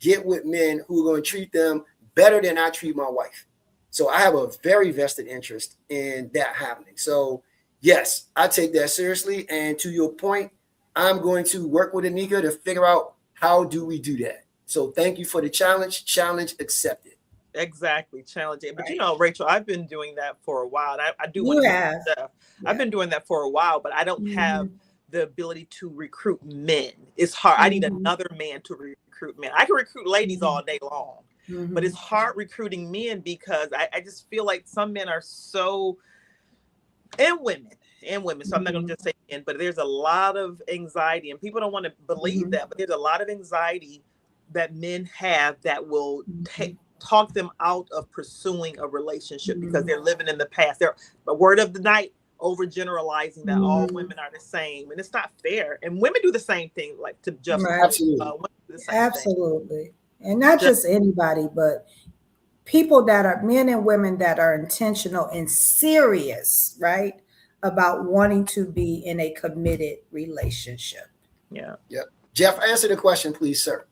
get with men who are going to treat them better than I treat my wife. So I have a very vested interest in that happening. So yes, I take that seriously. And to your point, I'm going to work with Nneka to figure out how do we do that. So thank you for the challenge. Challenge accepted. Exactly, challenging. But Rachel, I've been doing that for a while. I do want to stuff. Yeah. I've been doing that for a while, but I don't have the ability to recruit men. It's hard. I need another man to recruit men. I can recruit ladies all day long, but it's hard recruiting men because I just feel like some men are so, and women. So I'm not going to just say men, but there's a lot of anxiety, and people don't want to believe that, but there's a lot of anxiety that men have that will talk them out of pursuing a relationship because they're living in the past. They're the word of the night, overgeneralizing that all women are the same, and it's not fair. And women do the same thing, like to just absolutely, and not just anybody, but people that are men and women that are intentional and serious, right, about wanting to be in a committed relationship. Yeah. Jeff, answer the question, please, sir.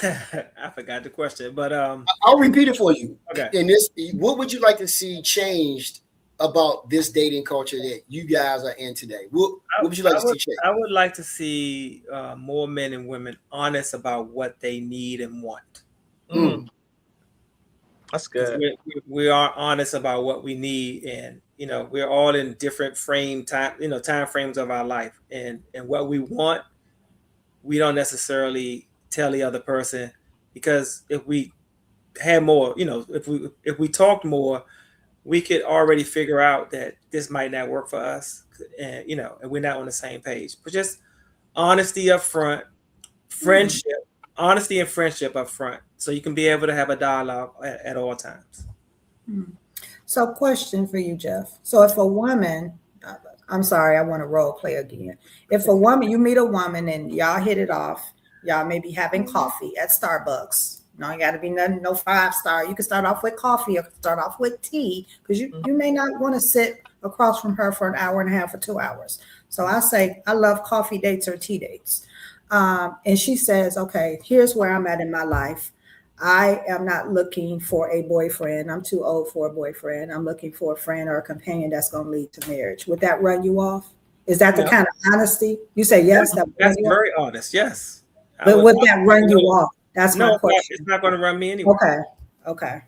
I forgot the question, but I'll repeat it for you. okay. In this, what would you like to see changed about this dating culture that you guys are in today? What would you like to see changed? I would like to see more men and women honest about what they need and want. That's good. We are honest about what we need, and we're all in different time frames of our life, and what we want, we don't necessarily tell the other person, because if we had more, if we talked more, we could already figure out that this might not work for us, and and we're not on the same page. But just honesty up front, friendship, honesty and friendship up front, so you can be able to have a dialogue at all times. So, question for you, Jeff. So, if a woman, I'm sorry, I want to role play again. If a woman, you meet a woman and y'all hit it off, y'all may be having coffee at Starbucks. No, you got to be nothing, no 5-star. You can start off with coffee or start off with tea, because you may not want to sit across from her for an hour and a half or 2 hours. So I say, I love coffee dates or tea dates. And she says, okay, here's where I'm at in my life. I am not looking for a boyfriend. I'm too old for a boyfriend. I'm looking for a friend or a companion that's going to lead to marriage. Would that run you off? Is that the kind of honesty? You say yes. That's very honest. Yes. But would that run you off? That's my question. It's not going to run me anyway. Okay.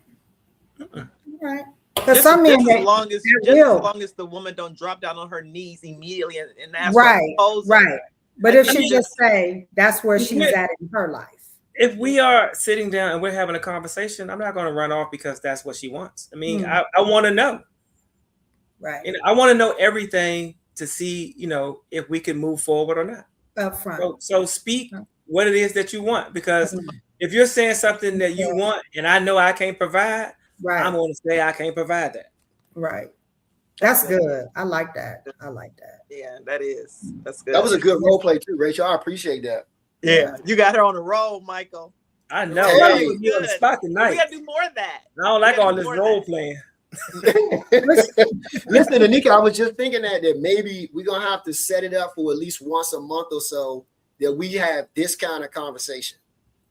All right. Because some men, as long as the woman don't drop down on her knees immediately and ask right. for Right. But if she just say that's where she's at in her life. If we are sitting down and we're having a conversation, I'm not going to run off because that's what she wants. I mean, I want to know. Right. And I want to know everything to see, if we can move forward or not. Up front. So speak what it is that you want, because if you're saying something that you want and I know I can't provide, I'm going to say I can't provide that. Right. That's good. I like that. Yeah, that's good. That was a good role play too, Rachel. I appreciate that. Yeah, you got her on a roll, Michael. I know. Hey. On the spot tonight. We gotta do more of that. I don't like all this role playing. Listen, Nneka, I was just thinking that maybe we're gonna have to set it up for at least once a month or so that we have this kind of conversation,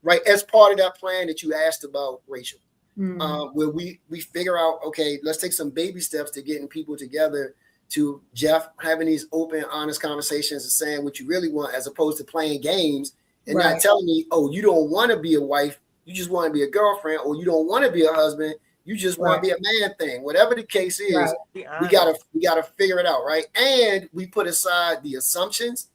right? As part of that plan that you asked about, Rachel, where we figure out, okay, let's take some baby steps to getting people together, to Jeff having these open, honest conversations and saying what you really want, as opposed to playing games and not telling me, oh, you don't want to be a wife, you just want to be a girlfriend, or you don't want to be a husband, you just want to be a man thing. Whatever the case is, we gotta figure it out, right? And we put aside the assumptions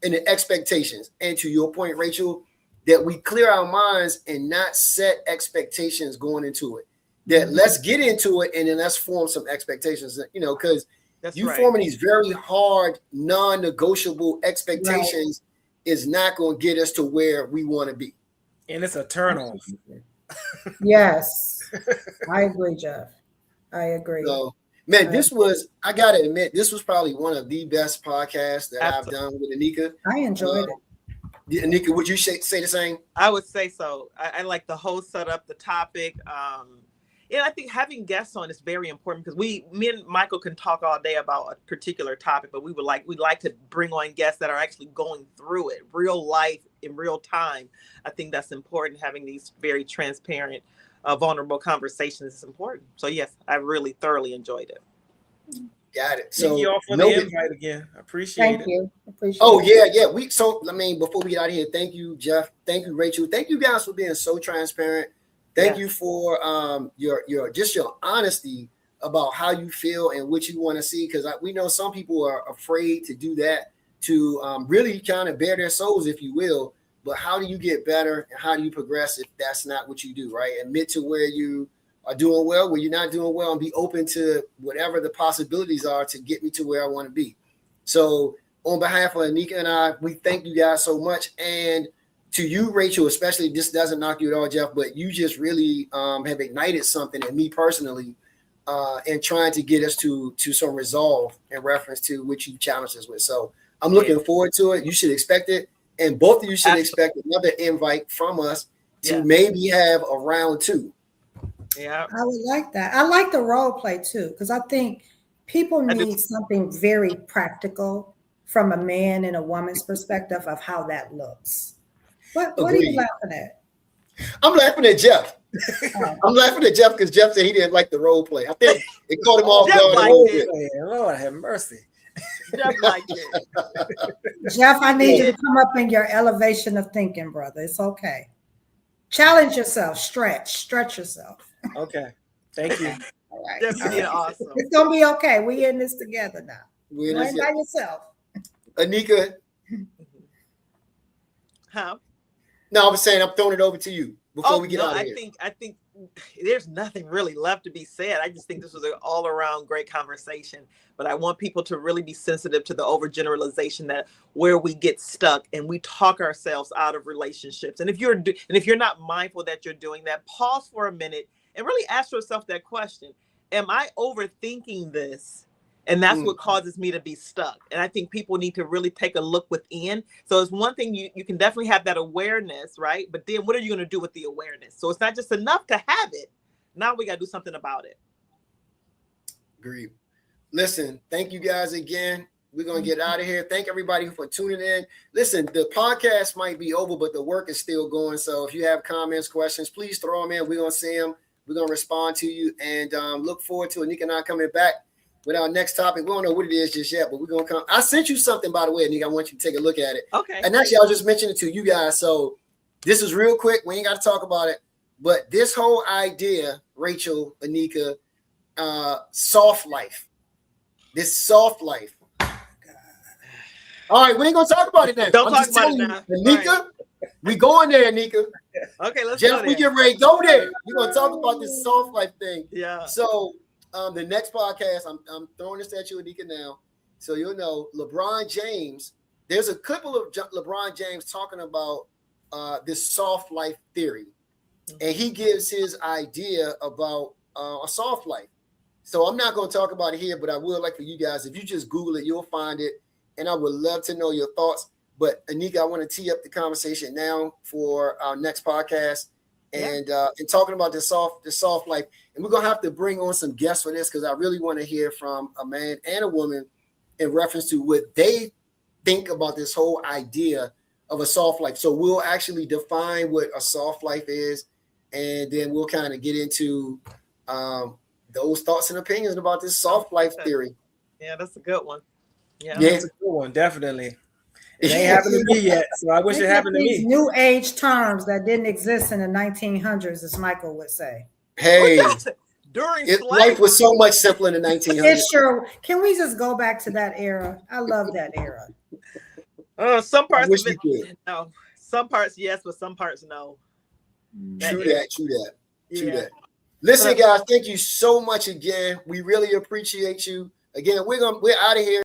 and the expectations. And to your point, Rachel, that we clear our minds and not set expectations going into it. That let's get into it and then let's form some expectations, because forming these very hard, non-negotiable expectations is not going to get us to where we want to be. And it's a turn off. Yes. I agree, Jeff. I agree. So, man, I got to admit, this was probably one of the best podcasts that I've done with Nneka. I enjoyed it. Nneka, would you say the same? I would say so. I like the whole setup, the topic. And I think having guests on is very important, because me and Michael can talk all day about a particular topic, but we'd like to bring on guests that are actually going through it, real life in real time. I think that's important. Having these very transparent, vulnerable conversations is important. So yes, I really thoroughly enjoed it. Got it. So thank you all for the invite again. I appreciate it. Thank you. Yeah. Before we get out of here, thank you, Jeff. Thank you, Rachel. Thank you guys for being so transparent. Thank you for your honesty about how you feel and what you want to see, because we know some people are afraid to do that, to really kind of bare their souls, if you will. But how do you get better and how do you progress if that's not what you do, right? Admit to where you are doing well, where you're not doing well, and be open to whatever the possibilities are to get me to where I want to be. So on behalf of Nneka and I, we thank you guys so much. And to you, Rachel, especially, this doesn't knock you at all, Jeff, but you just really have ignited something in me personally, and trying to get us to some resolve in reference to what you challenged us with. So I'm looking forward to it. You should expect it. And both of you should expect another invite from us to maybe have a round 2. Yeah, I would like that. I like the role play too, because I think people need something very practical from a man and a woman's perspective of how that looks. What are you laughing at? I'm laughing at Jeff. I'm laughing at Jeff because Jeff said he didn't like the role play. I think it caught him off Jeff guard a liked little it. bit. Lord have mercy. Jeff liked it. Jeff, I need you to come up in your elevation of thinking, brother. It's okay. Challenge yourself. Stretch yourself. Okay. Thank you. All right. Jeff did awesome. It's gonna be okay. We in this together now. You ain't by yourself. Nneka. Huh? No, I was saying I'm throwing it over to you before we get out of here. I think there's nothing really left to be said. I just think this was an all-around great conversation. But I want people to really be sensitive to the overgeneralization that where we get stuck and we talk ourselves out of relationships. And if you're not mindful that you're doing that, pause for a minute and really ask yourself that question: am I overthinking this? And that's what causes me to be stuck. And I think people need to really take a look within. So it's one thing you can definitely have that awareness, right? But then what are you going to do with the awareness? So it's not just enough to have it. Now we got to do something about it. Agreed. Listen, thank you guys again. We're going to get out of here. Thank everybody for tuning in. Listen, the podcast might be over, but the work is still going. So if you have comments, questions, please throw them in. We're going to see them. We're going to respond to you and look forward to Nneka and I coming back with our next topic. We don't know what it is just yet, but we're going to come. I sent you something, by the way, Nneka. I want you to take a look at it. Okay. And actually, I'll just mention it to you guys. So this is real quick. We ain't got to talk about it. But this whole idea, Rachel, Nneka, soft life. This soft life. All right, we ain't going to talk about it now. Don't talk about it now. Nneka, right. We going there, Nneka. Okay, let's Jeff, go there. we get ready to go there. We're going to talk about this soft life thing. Yeah. So the next podcast, I'm throwing this at you, Nneka, now. So you'll know LeBron James, there's a couple of LeBron James talking about this soft life theory. And he gives his idea about a soft life. So I'm not going to talk about it here, but I would like for you guys, if you just Google it, you'll find it. And I would love to know your thoughts. But Nneka, I want to tee up the conversation now for our next podcast. And talking about the soft life. And we're going to have to bring on some guests for this because I really want to hear from a man and a woman in reference to what they think about this whole idea of a soft life. So we'll actually define what a soft life is, and then we'll kind of get into those thoughts and opinions about this soft life theory. Yeah, that's a good one. Yeah. That's a good one, definitely. It ain't happened to me yet, so I wish it happened to me. New age terms that didn't exist in the 1900s, as Michael would say. Hey, life was so much simpler in the 1900s. It's sure. Can we just go back to that era? I love that era. Some parts of it, no. Some parts yes, but some parts no. True that. Listen, guys, thank you so much again. We really appreciate you. Again, we're out of here.